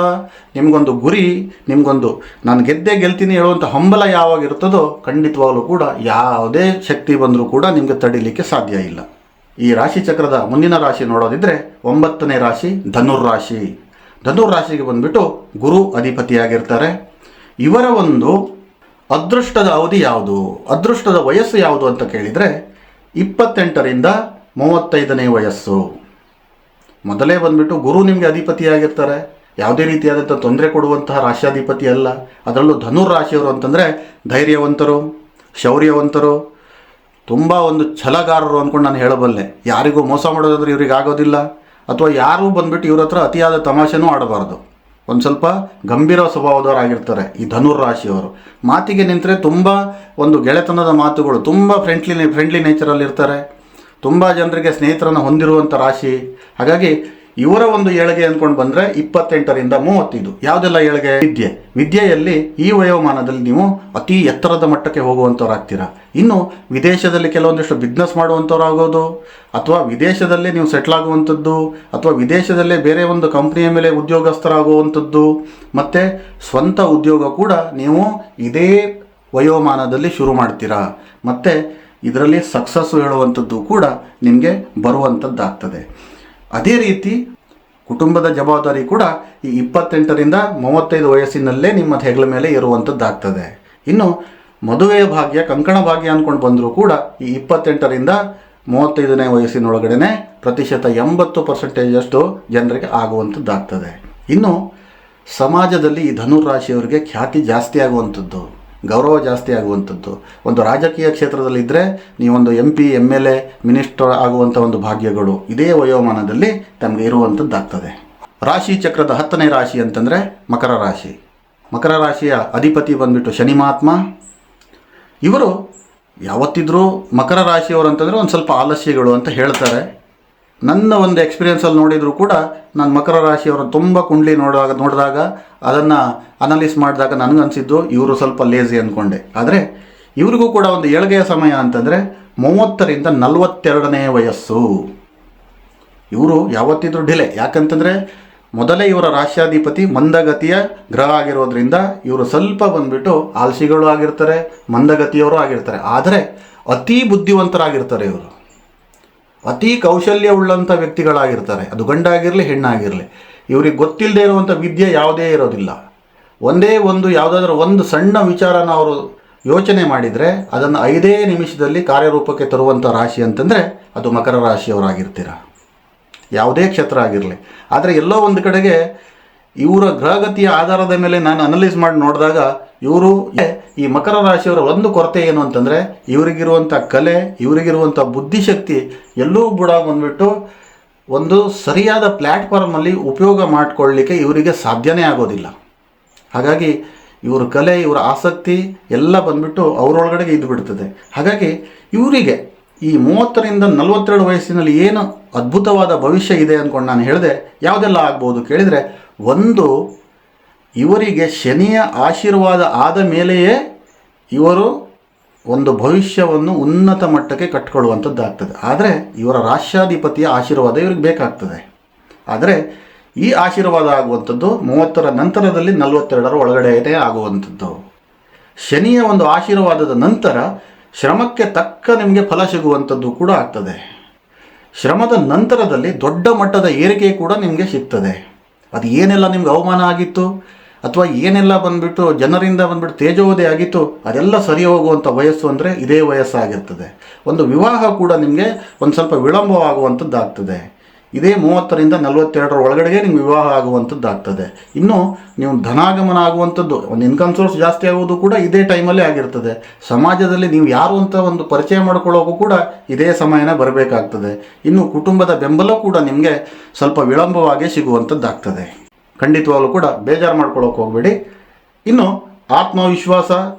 ನಿಮಗೊಂದು ಗುರಿ, ನಿಮಗೊಂದು ನಾನು ಗೆಲ್ತೀನಿ ಹೇಳುವಂಥ ಹಂಬಲ ಯಾವಾಗ ಇರ್ತದೋ ಖಂಡಿತವಾಗಲೂ ಕೂಡ ಯಾವುದೇ ಶಕ್ತಿ ಬಂದರೂ ಕೂಡ ನಿಮಗೆ ತಡಿಲಿಕ್ಕೆ ಸಾಧ್ಯ ಇಲ್ಲ. ಈ ರಾಶಿ ಚಕ್ರದ ಮುಂದಿನ ರಾಶಿ ನೋಡೋದಿದ್ರೆ 9ನೇ ರಾಶಿ ಧನುರ್ರಾಶಿ. ಧನುರ್ರಾಶಿಗೆ ಬಂದುಬಿಟ್ಟು ಗುರು ಅಧಿಪತಿಯಾಗಿರ್ತಾರೆ. ಇವರ ಒಂದು ಅದೃಷ್ಟದ ಅವಧಿ ಯಾವುದು, ಅದೃಷ್ಟದ ವಯಸ್ಸು ಯಾವುದು ಅಂತ ಕೇಳಿದರೆ 28ರಿಂದ 35ನೇ ವಯಸ್ಸು. ಮೊದಲೇ ಬಂದುಬಿಟ್ಟು ಗುರು ನಿಮಗೆ ಅಧಿಪತಿಯಾಗಿರ್ತಾರೆ. ಯಾವುದೇ ರೀತಿಯಾದಂಥ ತೊಂದರೆ ಕೊಡುವಂತಹ ರಾಶ್ಯಾಧಿಪತಿ ಅಲ್ಲ. ಅದರಲ್ಲೂ ಧನುರ್ರಾಶಿಯವರು ಅಂತಂದರೆ ಧೈರ್ಯವಂತರು, ಶೌರ್ಯವಂತರು, ತುಂಬ ಒಂದು ಛಲಗಾರರು ಅಂದ್ಕೊಂಡು ನಾನು ಹೇಳಬಲ್ಲೆ. ಯಾರಿಗೂ ಮೋಸ ಮಾಡೋದಾದ್ರೆ ಇವ್ರಿಗೆ ಆಗೋದಿಲ್ಲ. ಅಥವಾ ಯಾರೂ ಬಂದುಬಿಟ್ಟು ಇವ್ರ ಹತ್ರ ಅತಿಯಾದ ತಮಾಷೆನೂ ಆಡಬಾರ್ದು. ಒಂದು ಸ್ವಲ್ಪ ಗಂಭೀರ ಸ್ವಭಾವದವರಾಗಿರ್ತಾರೆ ಈ ಧನುರ್ರಾಶಿಯವರು. ಮಾತಿಗೆ ನಿಂತರೆ ತುಂಬ ಒಂದು ಗೆಳೆತನದ ಮಾತುಗಳು, ತುಂಬ ಫ್ರೆಂಡ್ಲಿ ನೇಚರಲ್ಲಿರ್ತಾರೆ. ತುಂಬ ಜನರಿಗೆ ಸ್ನೇಹಿತರನ್ನು ಹೊಂದಿರುವಂಥ ರಾಶಿ. ಹಾಗಾಗಿ ಇವರ ಒಂದು ಏಳಿಗೆ ಅಂದ್ಕೊಂಡು ಬಂದರೆ 28ರಿಂದ 35. ಯಾವುದೆಲ್ಲ ಏಳಿಗೆ? ವಿದ್ಯೆಯಲ್ಲಿ ಈ ವಯೋಮಾನದಲ್ಲಿ ನೀವು ಅತಿ ಎತ್ತರದ ಮಟ್ಟಕ್ಕೆ ಹೋಗುವಂಥವ್ರಾಗ್ತೀರಾ. ಇನ್ನು ವಿದೇಶದಲ್ಲಿ ಕೆಲವೊಂದಿಷ್ಟು ಬಿಸ್ನೆಸ್ ಮಾಡುವಂಥವ್ರಾಗೋದು, ಅಥವಾ ವಿದೇಶದಲ್ಲೇ ನೀವು ಸೆಟ್ಲ್ ಆಗುವಂಥದ್ದು, ಅಥವಾ ವಿದೇಶದಲ್ಲೇ ಬೇರೆ ಒಂದು ಕಂಪ್ನಿಯ ಮೇಲೆ ಉದ್ಯೋಗಸ್ಥರಾಗುವಂಥದ್ದು, ಮತ್ತು ಸ್ವಂತ ಉದ್ಯೋಗ ಕೂಡ ನೀವು ಇದೇ ವಯೋಮಾನದಲ್ಲಿ ಶುರು ಮಾಡ್ತೀರಾ. ಮತ್ತು ಇದರಲ್ಲಿ ಸಕ್ಸಸ್ಸು ಹೇಳುವಂಥದ್ದು ಕೂಡ ನಿಮಗೆ ಬರುವಂಥದ್ದಾಗ್ತದೆ. ಅದೇ ರೀತಿ ಕುಟುಂಬದ ಜವಾಬ್ದಾರಿ ಕೂಡ ಈ 28ರಿಂದ 35 ವಯಸ್ಸಿನಲ್ಲೇ ನಿಮ್ಮ ಹೆಗಲ ಮೇಲೆ ಇರುವಂಥದ್ದಾಗ್ತದೆ. ಇನ್ನು ಮದುವೆಯ ಭಾಗ್ಯ, ಕಂಕಣ ಭಾಗ್ಯ ಅಂದ್ಕೊಂಡು ಬಂದರೂ ಕೂಡ ಈ 28ರಿಂದ 35ನೇ ವಯಸ್ಸಿನೊಳಗಡೆ ಪ್ರತಿಶತ 80% ಜನರಿಗೆ ಆಗುವಂಥದ್ದಾಗ್ತದೆ. ಇನ್ನು ಸಮಾಜದಲ್ಲಿ ಈ ಧನುರಾಶಿಯವರಿಗೆ ಖ್ಯಾತಿ ಜಾಸ್ತಿ ಆಗುವಂಥದ್ದು, ಗೌರವ ಜಾಸ್ತಿ ಆಗುವಂಥದ್ದು. ಒಂದು ರಾಜಕೀಯ ಕ್ಷೇತ್ರದಲ್ಲಿದ್ದರೆ ನೀವೊಂದು MP MLA ಮಿನಿಸ್ಟರ್ ಆಗುವಂಥ ಒಂದು ಭಾಗ್ಯಗಳು ಇದೇ ವಯೋಮಾನದಲ್ಲಿ ತಮಗೆ ಇರುವಂಥದ್ದಾಗ್ತದೆ. ರಾಶಿ ಚಕ್ರದ 10ನೇ ರಾಶಿ ಅಂತಂದರೆ ಮಕರ ರಾಶಿ. ಮಕರ ರಾಶಿಯ ಅಧಿಪತಿ ಬಂದುಬಿಟ್ಟು ಶನಿ ಮಹಾತ್ಮ. ಇವರು ಯಾವತ್ತಿದ್ರೂ ಮಕರ ರಾಶಿಯವರು ಅಂತಂದರೆ ಒಂದು ಸ್ವಲ್ಪ ಆಲಸ್ಯಗಳು ಅಂತ ಹೇಳ್ತಾರೆ. ನನ್ನ ಒಂದು ಎಕ್ಸ್ಪೀರಿಯೆನ್ಸಲ್ಲಿ ನೋಡಿದರೂ ಕೂಡ ನಾನು ಮಕರ ರಾಶಿಯವರು ತುಂಬ ಕುಂಡ್ಲಿ ನೋಡಿದಾಗ ಅದನ್ನು ಅನಲೈಸ್ ಮಾಡಿದಾಗ ನನಗನ್ಸಿದ್ದು ಇವರು ಸ್ವಲ್ಪ ಲೇಜಿ ಅಂದ್ಕೊಂಡೆ. ಆದರೆ ಇವ್ರಿಗೂ ಕೂಡ ಒಂದು ಏಳ್ಗೆಯ ಸಮಯ ಅಂತಂದರೆ 30ರಿಂದ 42ನೇ ವಯಸ್ಸು. ಇವರು ಯಾವತ್ತಿದ್ರೂ ಡಿಲೇ, ಯಾಕಂತಂದರೆ ಮೊದಲೇ ಇವರ ರಾಶ್ಯಾಧಿಪತಿ ಮಂದಗತಿಯ ಗ್ರಹ ಆಗಿರೋದ್ರಿಂದ ಇವರು ಸ್ವಲ್ಪ ಬಂದುಬಿಟ್ಟು ಆಲ್ಸಿಗಳು ಆಗಿರ್ತಾರೆ, ಮಂದಗತಿಯವರು ಆಗಿರ್ತಾರೆ. ಆದರೆ ಅತಿ ಬುದ್ಧಿವಂತರಾಗಿರ್ತಾರೆ. ಇವರು ಅತಿ ಕೌಶಲ್ಯ ಉಳ್ಳಂಥ ವ್ಯಕ್ತಿಗಳಾಗಿರ್ತಾರೆ. ಅದು ಗಂಡಾಗಿರಲಿ ಹೆಣ್ಣಾಗಿರಲಿ, ಇವ್ರಿಗೆ ಗೊತ್ತಿಲ್ಲದೆ ಇರುವಂಥ ವಿದ್ಯೆ ಯಾವುದೇ ಇರೋದಿಲ್ಲ. ಒಂದೇ ಒಂದು ಯಾವುದಾದ್ರೂ ಒಂದು ಸಣ್ಣ ವಿಚಾರನ ಅವರು ಯೋಚನೆ ಮಾಡಿದರೆ ಅದನ್ನು 5 ನಿಮಿಷದಲ್ಲಿ ಕಾರ್ಯರೂಪಕ್ಕೆ ತರುವಂಥ ರಾಶಿ ಅಂತಂದರೆ ಅದು ಮಕರ ರಾಶಿಯವರಾಗಿರ್ತೀರ, ಯಾವುದೇ ಕ್ಷೇತ್ರ ಆಗಿರಲಿ. ಆದರೆ ಎಲ್ಲೋ ಒಂದು ಕಡೆಗೆ ಇವರ ಗ್ರಹಗತಿಯ ಆಧಾರದ ಮೇಲೆ ನಾನು ಅನಲೈಸ್ ಮಾಡಿ ನೋಡಿದಾಗ ಇವರು ಈ ಮಕರ ರಾಶಿಯವರ ಒಂದು ಕೊರತೆ ಏನು ಅಂತಂದರೆ ಇವರಿಗಿರುವಂಥ ಕಲೆ, ಇವರಿಗಿರುವಂಥ ಬುದ್ಧಿಶಕ್ತಿ ಎಲ್ಲೂ ಕೂಡ ಬಂದುಬಿಟ್ಟು ಒಂದು ಸರಿಯಾದ ಪ್ಲ್ಯಾಟ್ಫಾರ್ಮಲ್ಲಿ ಉಪಯೋಗ ಮಾಡಿಕೊಳ್ಳಲಿಕ್ಕೆ ಇವರಿಗೆ ಸಾಧ್ಯನೇ ಆಗೋದಿಲ್ಲ. ಹಾಗಾಗಿ ಇವರ ಕಲೆ, ಇವರ ಆಸಕ್ತಿ ಎಲ್ಲ ಬಂದುಬಿಟ್ಟು ಅವರೊಳಗಡೆಗೆ ಇದ್ದು ಬಿಡ್ತದೆ. ಹಾಗಾಗಿ ಇವರಿಗೆ ಈ 30ರಿಂದ 42 ವಯಸ್ಸಿನಲ್ಲಿ ಏನು ಅದ್ಭುತವಾದ ಭವಿಷ್ಯ ಇದೆ ಅಂದ್ಕೊಂಡು ನಾನು ಹೇಳಿದೆ. ಯಾವುದೆಲ್ಲ ಆಗ್ಬೋದು ಕೇಳಿದರೆ, ಒಂದು ಇವರಿಗೆ ಶನಿಯ ಆಶೀರ್ವಾದ ಆದ ಮೇಲೆಯೇ ಇವರು ಒಂದು ಭವಿಷ್ಯವನ್ನು ಉನ್ನತ ಮಟ್ಟಕ್ಕೆ ಕಟ್ಕೊಳ್ಳುವಂಥದ್ದಾಗ್ತದೆ. ಆದರೆ ಇವರ ರಾಶ್ಯಾಧಿಪತಿಯ ಆಶೀರ್ವಾದ ಇವ್ರಿಗೆ ಬೇಕಾಗ್ತದೆ. ಆದರೆ ಈ ಆಶೀರ್ವಾದ ಆಗುವಂಥದ್ದು 30ರ ನಂತರದಲ್ಲಿ 42ರ ಒಳಗಡೆಯೇ ಆಗುವಂಥದ್ದು. ಶನಿಯ ಒಂದು ಆಶೀರ್ವಾದದ ನಂತರ ಶ್ರಮಕ್ಕೆ ತಕ್ಕ ನಿಮಗೆ ಫಲ ಸಿಗುವಂಥದ್ದು ಕೂಡ ಆಗ್ತದೆ. ಶ್ರಮದ ನಂತರದಲ್ಲಿ ದೊಡ್ಡ ಮಟ್ಟದ ಏರಿಕೆ ಕೂಡ ನಿಮಗೆ ಸಿಗ್ತದೆ. ಅದು ಏನೆಲ್ಲ ನಿಮ್ಗೆ ಅವಮಾನ ಆಗಿತ್ತು ಅಥವಾ ಏನೆಲ್ಲ ಬಂದುಬಿಟ್ಟು ಜನರಿಂದ ಬಂದುಬಿಟ್ಟು ತೇಜೋವಧೆ ಆಗಿತ್ತು ಅದೆಲ್ಲ ಸರಿ ಹೋಗುವಂಥ ವಯಸ್ಸು ಅಂದರೆ ಇದೇ ವಯಸ್ಸಾಗಿರ್ತದೆ. ಒಂದು ವಿವಾಹ ಕೂಡ ನಿಮಗೆ ಒಂದು ಸ್ವಲ್ಪ ವಿಳಂಬವಾಗುವಂಥದ್ದಾಗ್ತದೆ. ಇದೇ 30ರಿಂದ 42ರ ಒಳಗಡೆಗೆ ನಿಮ್ಗೆ ವಿವಾಹ ಆಗುವಂಥದ್ದಾಗ್ತದೆ. ಇನ್ನು ನೀವು ಧನಾಗಮನ ಆಗುವಂಥದ್ದು, ಒಂದು ಇನ್ಕಮ್ ಸೋರ್ಸ್ ಜಾಸ್ತಿ ಆಗೋದು ಕೂಡ ಇದೇ ಟೈಮಲ್ಲೇ ಆಗಿರ್ತದೆ. ಸಮಾಜದಲ್ಲಿ ನೀವು ಯಾರು ಅಂತ ಒಂದು ಪರಿಚಯ ಮಾಡ್ಕೊಳ್ಳೋಕ್ಕೂ ಕೂಡ ಇದೇ ಸಮಯನೇ ಬರಬೇಕಾಗ್ತದೆ. ಇನ್ನು ಕುಟುಂಬದ ಬೆಂಬಲ ಕೂಡ ನಿಮಗೆ ಸ್ವಲ್ಪ ವಿಳಂಬವಾಗಿ ಸಿಗುವಂಥದ್ದಾಗ್ತದೆ. ಖಂಡಿತವಾಗಲೂ ಕೂಡ ಬೇಜಾರು ಮಾಡ್ಕೊಳ್ಳೋಕೆ ಹೋಗಬೇಡಿ. ಇನ್ನು ಆತ್ಮವಿಶ್ವಾಸ,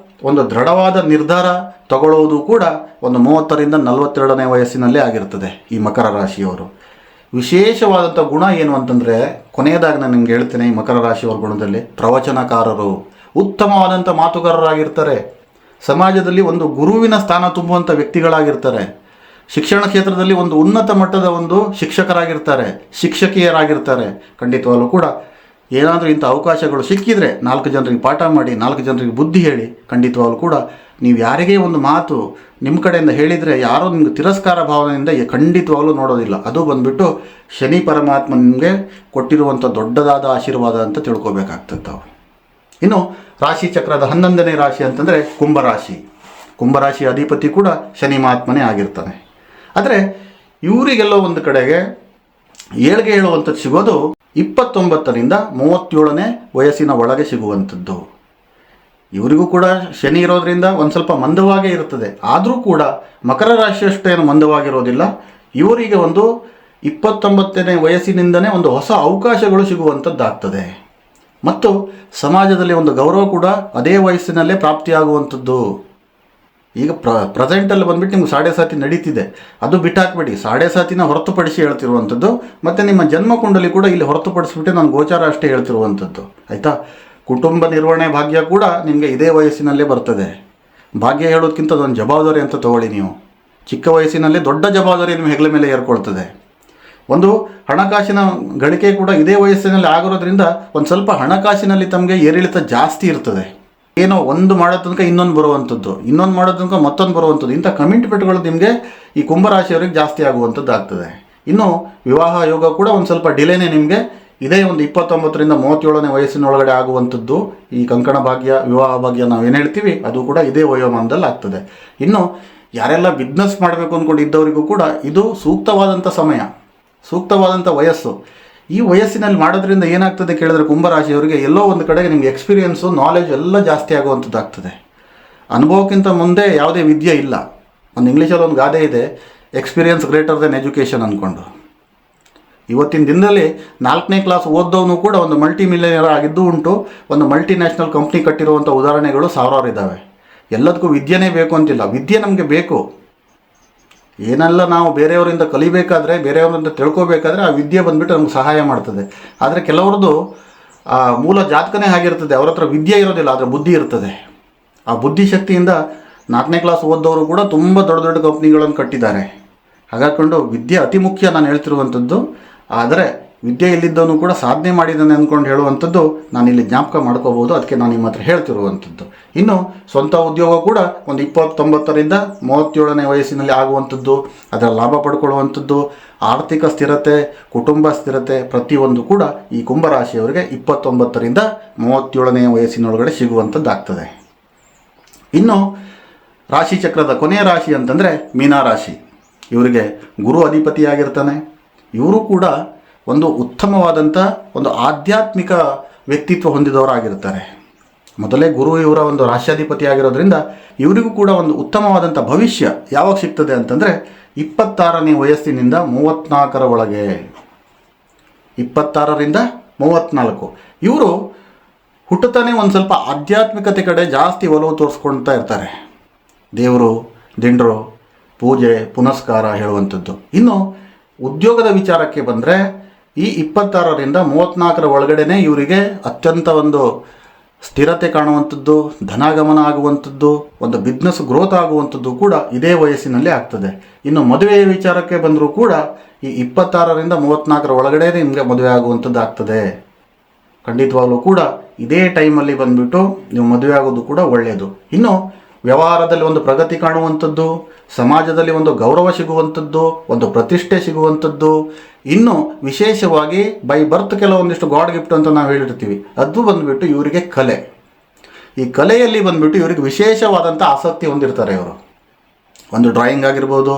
ಒಂದು ದೃಢವಾದ ನಿರ್ಧಾರ ತಗೊಳ್ಳೋದು ಕೂಡ ಒಂದು 30ರಿಂದ 42ನೇ ವಯಸ್ಸಿನಲ್ಲೇ ಆಗಿರ್ತದೆ. ಈ ಮಕರ ರಾಶಿಯವರು ವಿಶೇಷವಾದಂಥ ಗುಣ ಏನು ಅಂತಂದರೆ, ಕೊನೆಯದಾಗಿ ನಾನು ನಿಮ್ಗೆ ಹೇಳ್ತೇನೆ, ಈ ಮಕರ ರಾಶಿಯವರ ಗುಣದಲ್ಲಿ ಪ್ರವಚನಕಾರರು, ಉತ್ತಮವಾದಂಥ ಮಾತುಗಾರರಾಗಿರ್ತಾರೆ. ಸಮಾಜದಲ್ಲಿ ಒಂದು ಗುರುವಿನ ಸ್ಥಾನ ತುಂಬುವಂಥ ವ್ಯಕ್ತಿಗಳಾಗಿರ್ತಾರೆ. ಶಿಕ್ಷಣ ಕ್ಷೇತ್ರದಲ್ಲಿ ಒಂದು ಉನ್ನತ ಮಟ್ಟದ ಒಂದು ಶಿಕ್ಷಕರಾಗಿರ್ತಾರೆ, ಶಿಕ್ಷಕಿಯರಾಗಿರ್ತಾರೆ. ಖಂಡಿತವಾಗಲೂ ಕೂಡ ಏನಾದರೂ ಇಂಥ ಅವಕಾಶಗಳು ಸಿಕ್ಕಿದರೆ 4 ಜನರಿಗೆ ಪಾಠ ಮಾಡಿ, 4 ಜನರಿಗೆ ಬುದ್ಧಿ ಹೇಳಿ. ಖಂಡಿತವಾಗಲೂ ಕೂಡ ನೀವು ಯಾರಿಗೇ ಒಂದು ಮಾತು ನಿಮ್ಮ ಕಡೆಯಿಂದ ಹೇಳಿದರೆ ಯಾರೋ ನಿಮ್ಗೆ ತಿರಸ್ಕಾರ ಭಾವನೆಯಿಂದ ಖಂಡಿತವಾಗಲೂ ನೋಡೋದಿಲ್ಲ. ಅದು ಬಂದುಬಿಟ್ಟು ಶನಿ ಪರಮಾತ್ಮ ನಿಮಗೆ ಕೊಟ್ಟಿರುವಂಥ ದೊಡ್ಡದಾದ ಆಶೀರ್ವಾದ ಅಂತ ತಿಳ್ಕೊಬೇಕಾಗ್ತದೆ ತಾವು. ಇನ್ನು ರಾಶಿ ಚಕ್ರದ 11ನೇ ರಾಶಿ ಅಂತಂದರೆ ಕುಂಭರಾಶಿ. ಕುಂಭರಾಶಿಯ ಅಧಿಪತಿ ಕೂಡ ಶನಿ ಮಹಾತ್ಮನೇ ಆಗಿರ್ತಾನೆ. ಆದರೆ ಇವರಿಗೆಲ್ಲೋ ಒಂದು ಕಡೆಗೆ ಏಳ್ಗೆ ಹೇಳುವಂಥದ್ದು ಸಿಗೋದು 29ರಿಂದ 37ನೇ ವಯಸ್ಸಿನ ಒಳಗೆ ಸಿಗುವಂಥದ್ದು. ಇವರಿಗೂ ಕೂಡ ಶನಿ ಇರೋದ್ರಿಂದ ಒಂದು ಸ್ವಲ್ಪ ಮಂದವಾಗೇ ಇರ್ತದೆ. ಆದರೂ ಕೂಡ ಮಕರ ರಾಶಿಯಷ್ಟೇನು ಮಂದವಾಗಿರೋದಿಲ್ಲ. ಇವರಿಗೆ ಒಂದು 29ನೇ ವಯಸ್ಸಿನಿಂದನೇ ಒಂದು ಹೊಸ ಅವಕಾಶಗಳು ಸಿಗುವಂಥದ್ದಾಗ್ತದೆ. ಮತ್ತು ಸಮಾಜದಲ್ಲಿ ಒಂದು ಗೌರವ ಕೂಡ ಅದೇ ವಯಸ್ಸಿನಲ್ಲೇ ಪ್ರಾಪ್ತಿಯಾಗುವಂಥದ್ದು. ಈಗ ಪ್ರೆಸೆಂಟಲ್ಲಿ ಬಂದುಬಿಟ್ಟು ನಿಮ್ಗೆ 7.5 ನಡೀತಿದೆ, ಅದು ಬಿಟ್ಟಾಕಬೇಡಿ. 7.5 ಹೊರತುಪಡಿಸಿ ಹೇಳ್ತಿರುವಂಥದ್ದು. ಮತ್ತು ನಿಮ್ಮ ಜನ್ಮ ಕುಂಡಲಿ ಕೂಡ ಇಲ್ಲಿ ಹೊರತುಪಡಿಸ್ಬಿಟ್ಟು ನಾನು ಗೋಚಾರ ಅಷ್ಟೇ ಹೇಳ್ತಿರುವಂಥದ್ದು, ಆಯಿತಾ. ಕುಟುಂಬ ನಿರ್ವಹಣೆ ಭಾಗ್ಯ ಕೂಡ ನಿಮಗೆ ಇದೇ ವಯಸ್ಸಿನಲ್ಲೇ ಬರ್ತದೆ. ಭಾಗ್ಯ ಹೇಳೋದಕ್ಕಿಂತ ಅದೊಂದು ಜವಾಬ್ದಾರಿ ಅಂತ ತಗೊಳ್ಳಿ. ನೀವು ಚಿಕ್ಕ ವಯಸ್ಸಿನಲ್ಲೇ ದೊಡ್ಡ ಜವಾಬ್ದಾರಿ ನಿಮ್ಮ ಹೆಗಲ ಮೇಲೆ ಏರ್ಕೊಳ್ತದೆ. ಒಂದು ಹಣಕಾಸಿನ ಗಳಿಕೆ ಕೂಡ ಇದೇ ವಯಸ್ಸಿನಲ್ಲಿ ಆಗಿರೋದ್ರಿಂದ ಒಂದು ಸ್ವಲ್ಪ ಹಣಕಾಸಿನಲ್ಲಿ ತಮಗೆ ಏರಿಳಿತ ಜಾಸ್ತಿ ಇರ್ತದೆ. ಏನೋ ಒಂದು ಮಾಡೋ ತನಕ ಇನ್ನೊಂದು ಬರುವಂಥದ್ದು, ಇನ್ನೊಂದು ಮಾಡೋ ತನಕ ಮತ್ತೊಂದು ಬರುವಂಥದ್ದು, ಇಂಥ ಕಮಿಟ್ಮೆಂಟ್ಗಳು ನಿಮಗೆ ಈ ಕುಂಭರಾಶಿಯವರಿಗೆ ಜಾಸ್ತಿ ಆಗುವಂಥದ್ದು ಆಗ್ತದೆ. ಇನ್ನು ವಿವಾಹ ಯೋಗ ಕೂಡ ಒಂದು ಸ್ವಲ್ಪ ಡಿಲೇನೇ ನಿಮಗೆ ಇದೇ ಒಂದು 29ರಿಂದ 37ನೇ ವಯಸ್ಸಿನೊಳಗಡೆ ಆಗುವಂಥದ್ದು. ಈ ಕಂಕಣ ಭಾಗ್ಯ, ವಿವಾಹ ಭಾಗ್ಯ ನಾವೇನು ಹೇಳ್ತೀವಿ ಅದು ಕೂಡ ಇದೇ ವಯೋಮಾನದಲ್ಲಿ ಆಗ್ತದೆ. ಇನ್ನು ಯಾರೆಲ್ಲ ಬಿಸ್ನೆಸ್ ಮಾಡಬೇಕು ಅಂದ್ಕೊಂಡು ಇದ್ದವರಿಗೂ ಕೂಡ ಇದು ಸೂಕ್ತವಾದಂಥ ಸಮಯ, ಸೂಕ್ತವಾದಂಥ ವಯಸ್ಸು. ಈ ವಯಸ್ಸಿನಲ್ಲಿ ಮಾಡೋದ್ರಿಂದ ಏನಾಗ್ತದೆ ಕೇಳಿದ್ರೆ ಕುಂಭರಾಶಿಯವರಿಗೆ ಎಲ್ಲೋ ಒಂದು ಕಡೆಗೆ ನಿಮಗೆ ಎಕ್ಸ್ಪೀರಿಯೆನ್ಸು ನಾಲೆಜ್ ಎಲ್ಲ ಜಾಸ್ತಿ ಆಗುವಂಥದ್ದಾಗ್ತದೆ. ಅನುಭವಕ್ಕಿಂತ ಮುಂದೆ ಯಾವುದೇ ವಿದ್ಯೆ ಇಲ್ಲ. ಒಂದು ಇಂಗ್ಲೀಷಲ್ಲಿ ಒಂದು ಗಾದೆ ಇದೆ, ಎಕ್ಸ್ಪೀರಿಯೆನ್ಸ್ ಗ್ರೇಟರ್ ದೆನ್ ಎಜುಕೇಷನ್ ಅಂದ್ಕೊಂಡು. ಇವತ್ತಿನ ದಿನದಲ್ಲಿ 4ನೇ ಕ್ಲಾಸ್ ಓದ್ದವನು ಕೂಡ ಒಂದು ಮಲ್ಟಿ ಮಿಲಿಯನರ್ ಆಗಿದ್ದು ಉಂಟು. ಒಂದು ಮಲ್ಟಿ ನ್ಯಾಷನಲ್ ಕಂಪ್ನಿ ಕಟ್ಟಿರುವಂಥ ಉದಾಹರಣೆಗಳು ಸಾವಿರಾರು ಇದ್ದಾವೆ. ಎಲ್ಲದಕ್ಕೂ ವಿದ್ಯೆನೇ ಬೇಕು ಅಂತಿಲ್ಲ, ವಿದ್ಯೆ ನಮಗೆ ಬೇಕು. ಏನೆಲ್ಲ ನಾವು ಬೇರೆಯವರಿಂದ ಕಲಿಬೇಕಾದ್ರೆ, ಬೇರೆಯವರಿಂದ ತಿಳ್ಕೊಬೇಕಾದ್ರೆ ಆ ವಿದ್ಯೆ ಬಂದುಬಿಟ್ಟು ನಮ್ಗೆ ಸಹಾಯ ಮಾಡ್ತದೆ. ಆದರೆ ಕೆಲವ್ರದ್ದು ಮೂಲ ಜಾತಕನೇ ಆಗಿರ್ತದೆ, ಅವ್ರ ಹತ್ರ ವಿದ್ಯೆ ಇರೋದಿಲ್ಲ, ಆದರೆ ಬುದ್ಧಿ ಇರ್ತದೆ. ಆ ಬುದ್ಧಿಶಕ್ತಿಯಿಂದ 4ನೇ ಕ್ಲಾಸ್ ಓದ್ದವರು ಕೂಡ ತುಂಬ ದೊಡ್ಡ ದೊಡ್ಡ ಕಂಪ್ನಿಗಳನ್ನು ಕಟ್ಟಿದ್ದಾರೆ. ಹಾಗಾಕೊಂಡು ವಿದ್ಯೆ ಅತಿ ಮುಖ್ಯ ನಾನು ಹೇಳ್ತಿರುವಂಥದ್ದು. ಆದರೆ ವಿದ್ಯೆ ಇಲ್ಲಿದ್ದವನು ಕೂಡ ಸಾಧನೆ ಮಾಡಿದ್ದಾನೆ ಅಂದ್ಕೊಂಡು ಹೇಳುವಂಥದ್ದು ನಾನಿಲ್ಲಿ ಜ್ಞಾಪಕ ಮಾಡ್ಕೋಬೋದು. ಅದಕ್ಕೆ ನಾನು ನಿಮ್ಮ ಹತ್ರ ಹೇಳ್ತಿರುವಂಥದ್ದು. ಇನ್ನು ಸ್ವಂತ ಉದ್ಯೋಗ ಕೂಡ ಒಂದು 29ರಿಂದ 37ನೇ ವಯಸ್ಸಿನಲ್ಲಿ ಆಗುವಂಥದ್ದು, ಅದರ ಲಾಭ ಪಡ್ಕೊಳ್ಳುವಂಥದ್ದು, ಆರ್ಥಿಕ ಸ್ಥಿರತೆ, ಕುಟುಂಬ ಸ್ಥಿರತೆ ಪ್ರತಿಯೊಂದು ಕೂಡ ಈ ಕುಂಭರಾಶಿಯವರಿಗೆ 29ರಿಂದ 37ನೇ ವಯಸ್ಸಿನೊಳಗಡೆ ಸಿಗುವಂಥದ್ದಾಗ್ತದೆ. ಇನ್ನು ರಾಶಿಚಕ್ರದ ಕೊನೆಯ ರಾಶಿ ಅಂತಂದರೆ ಮೀನರಾಶಿ. ಇವರಿಗೆ ಗುರು ಅಧಿಪತಿಯಾಗಿರ್ತಾನೆ. ಇವರು ಕೂಡ ಒಂದು ಉತ್ತಮವಾದಂಥ ಒಂದು ಆಧ್ಯಾತ್ಮಿಕ ವ್ಯಕ್ತಿತ್ವ ಹೊಂದಿದವರಾಗಿರ್ತಾರೆ. ಮೊದಲೇ ಗುರು ಇವರ ಒಂದು ರಾಶ್ಯಾಧಿಪತಿ ಆಗಿರೋದ್ರಿಂದ ಇವರಿಗೂ ಕೂಡ ಒಂದು ಉತ್ತಮವಾದಂಥ ಭವಿಷ್ಯ ಯಾವಾಗ ಸಿಗ್ತದೆ ಅಂತಂದರೆ 26ನೇ ವಯಸ್ಸಿನಿಂದ 34ರ ಒಳಗೆ. 26ರಿಂದ 34 ಇವರು ಹುಟ್ಟುತ್ತಾನೆ ಒಂದು ಸ್ವಲ್ಪ ಆಧ್ಯಾತ್ಮಿಕತೆ ಕಡೆ ಜಾಸ್ತಿ ಒಲವು ತೋರಿಸ್ಕೊಳ್ತಾ ಇರ್ತಾರೆ. ದೇವರು, ದಿಂಡ್ರು, ಪೂಜೆ, ಪುನಸ್ಕಾರ ಹೇಳುವಂಥದ್ದು. ಇನ್ನು ಉದ್ಯೋಗದ ವಿಚಾರಕ್ಕೆ ಬಂದರೆ ಈ 26ರಿಂದ 34ರ ಒಳಗಡೆನೇ ಇವರಿಗೆ ಅತ್ಯಂತ ಒಂದು ಸ್ಥಿರತೆ ಕಾಣುವಂಥದ್ದು, ಧನಾಗಮನ ಆಗುವಂಥದ್ದು, ಒಂದು ಬಿಸ್ನೆಸ್ ಗ್ರೋತ್ ಆಗುವಂಥದ್ದು ಕೂಡ ಇದೇ ವಯಸ್ಸಿನಲ್ಲಿ ಆಗ್ತದೆ. ಇನ್ನು ಮದುವೆಯ ವಿಚಾರಕ್ಕೆ ಬಂದರೂ ಕೂಡ ಈ 26ರಿಂದ 34ರ ಒಳಗಡೆ ನಿಮಗೆ ಮದುವೆ ಆಗುವಂಥದ್ದು ಆಗ್ತದೆ. ಖಂಡಿತವಾಗಲೂ ಕೂಡ ಇದೇ ಟೈಮಲ್ಲಿ ಬಂದುಬಿಟ್ಟು ನೀವು ಮದುವೆ ಆಗೋದು ಕೂಡ ಒಳ್ಳೆಯದು. ಇನ್ನು ವ್ಯವಹಾರದಲ್ಲಿ ಒಂದು ಪ್ರಗತಿ ಕಾಣುವಂಥದ್ದು, ಸಮಾಜದಲ್ಲಿ ಒಂದು ಗೌರವ ಸಿಗುವಂಥದ್ದು, ಒಂದು ಪ್ರತಿಷ್ಠೆ ಸಿಗುವಂಥದ್ದು. ಇನ್ನು ವಿಶೇಷವಾಗಿ ಬೈ ಬರ್ತ್ ಕೆಲವೊಂದಿಷ್ಟು ಗಾಡ್ ಗಿಫ್ಟ್ ಅಂತ ನಾವು ಹೇಳಿರ್ತೀವಿ, ಅದು ಬಂದುಬಿಟ್ಟು ಇವರಿಗೆ ಕಲೆ. ಈ ಕಲೆಯಲ್ಲಿ ಬಂದುಬಿಟ್ಟು ಇವರಿಗೆ ವಿಶೇಷವಾದಂಥ ಆಸಕ್ತಿ ಹೊಂದಿರ್ತಾರೆ. ಇವರು ಒಂದು ಡ್ರಾಯಿಂಗ್ ಆಗಿರ್ಬೋದು,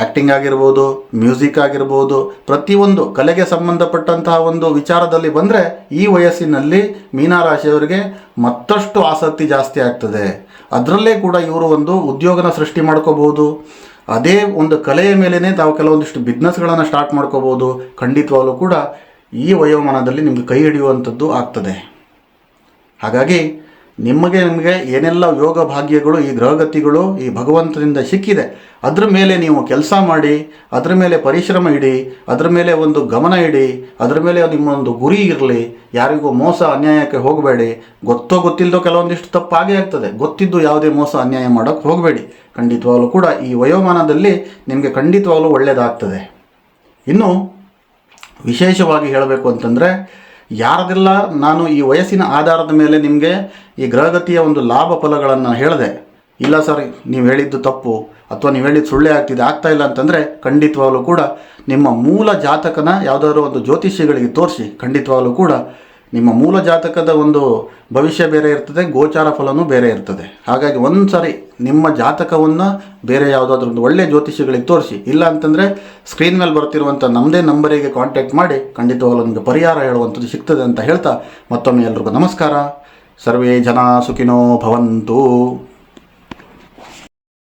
ಆ್ಯಕ್ಟಿಂಗ್ ಆಗಿರ್ಬೋದು, ಮ್ಯೂಸಿಕ್ ಆಗಿರ್ಬೋದು, ಪ್ರತಿಯೊಂದು ಕಲೆಗೆ ಸಂಬಂಧಪಟ್ಟಂತಹ ಒಂದು ವಿಚಾರದಲ್ಲಿ ಬಂದರೆ ಈ ವಯಸ್ಸಿನಲ್ಲಿ ಮೀನರಾಶಿಯವರಿಗೆ ಮತ್ತಷ್ಟು ಆಸಕ್ತಿ ಜಾಸ್ತಿ ಆಗ್ತದೆ. ಅದರಲ್ಲೇ ಕೂಡ ಇವರು ಒಂದು ಉದ್ಯೋಗನ ಸೃಷ್ಟಿ ಮಾಡ್ಕೋಬೋದು. ಅದೇ ಒಂದು ಕಲೆಯ ಮೇಲೇ ತಾವು ಕೆಲವೊಂದಿಷ್ಟು ಬಿಸ್ನೆಸ್ಗಳನ್ನು ಸ್ಟಾರ್ಟ್ ಮಾಡ್ಕೋಬೋದು. ಖಂಡಿತವಾಗಲೂ ಕೂಡ ಈ ವಯೋಮಾನದಲ್ಲಿ ನಿಮಗೆ ಕೈ ಹಿಡಿಯುವಂಥದ್ದು ಆಗ್ತದೆ. ಹಾಗಾಗಿ ನಿಮಗೆ ಏನೆಲ್ಲ ಯೋಗ ಭಾಗ್ಯಗಳು, ಈ ಗ್ರಹಗತಿಗಳು ಈ ಭಗವಂತನಿಂದ ಸಿಕ್ಕಿದೆ, ಅದರ ಮೇಲೆ ನೀವು ಕೆಲಸ ಮಾಡಿ, ಅದರ ಮೇಲೆ ಪರಿಶ್ರಮ ಇಡಿ, ಅದರ ಮೇಲೆ ಒಂದು ಗಮನ ಇಡಿ, ಅದರ ಮೇಲೆ ನಿಮ್ಮೊಂದು ಗುರಿ ಇರಲಿ. ಯಾರಿಗೂ ಮೋಸ ಅನ್ಯಾಯಕ್ಕೆ ಹೋಗಬೇಡಿ. ಗೊತ್ತೋ ಗೊತ್ತಿಲ್ಲದೋ ಕೆಲವೊಂದಿಷ್ಟು ತಪ್ಪಾಗೇ ಆಗ್ತದೆ. ಗೊತ್ತಿದ್ದು ಯಾವುದೇ ಮೋಸ ಅನ್ಯಾಯ ಮಾಡೋಕ್ಕೆ ಹೋಗಬೇಡಿ. ಖಂಡಿತವಾಗಲೂ ಕೂಡ ಈ ವಯೋಮಾನದಲ್ಲಿ ನಿಮಗೆ ಖಂಡಿತವಾಗಲೂ ಒಳ್ಳೆಯದಾಗ್ತದೆ. ಇನ್ನು ವಿಶೇಷವಾಗಿ ಹೇಳಬೇಕು ಅಂತಂದರೆ, ಯಾರದೆಲ್ಲ ನಾನು ಈ ವಯಸ್ಸಿನ ಆಧಾರದ ಮೇಲೆ ನಿಮಗೆ ಈ ಗ್ರಹಗತಿಯ ಒಂದು ಲಾಭ ಫಲಗಳನ್ನು ಹೇಳಿದೆ, ಇಲ್ಲ ಸರ್ ನೀವು ಹೇಳಿದ್ದು ತಪ್ಪು ಅಥವಾ ನೀವು ಹೇಳಿದ್ದು ಸುಳ್ಳೆ ಆಗ್ತಾ ಇಲ್ಲ ಅಂತಂದರೆ ಖಂಡಿತವಾಗಲೂ ಕೂಡ ನಿಮ್ಮ ಮೂಲ ಜಾತಕನ ಯಾವುದಾದ್ರೂ ಒಂದು ಜ್ಯೋತಿಷಿಗಳಿಗೆ ತೋರಿಸಿ. ಖಂಡಿತವಾಗಲೂ ಕೂಡ ನಿಮ್ಮ ಮೂಲ ಜಾತಕದ ಒಂದು ಭವಿಷ್ಯ ಬೇರೆ ಇರ್ತದೆ, ಗೋಚಾರ ಫಲನೂ ಬೇರೆ ಇರ್ತದೆ. ಹಾಗಾಗಿ ಒಂದು ಸಾರಿ ನಿಮ್ಮ ಜಾತಕವನ್ನು ಬೇರೆ ಯಾವುದಾದ್ರೂ ಒಂದು ಒಳ್ಳೆಯ ಜ್ಯೋತಿಷಿಗಳಿಗೆ ತೋರಿಸಿ. ಇಲ್ಲ ಅಂತಂದರೆ ಸ್ಕ್ರೀನ್ ಮೇಲೆ ಬರ್ತಿರುವಂಥ ನಮ್ಮದೇ ನಂಬರಿಗೆ ಕಾಂಟ್ಯಾಕ್ಟ್ ಮಾಡಿ ಖಂಡಿತವಾಗಲೂ ನಿಮಗೆ ಪರಿಹಾರ ಹೇಳುವಂಥದ್ದು ಸಿಗ್ತದೆ ಅಂತ ಹೇಳ್ತಾ ಮತ್ತೊಮ್ಮೆ ಎಲ್ರಿಗೂ ನಮಸ್ಕಾರ. ಸರ್ವೇ ಜನ ಸುಖಿನೋ ಭವಂತು.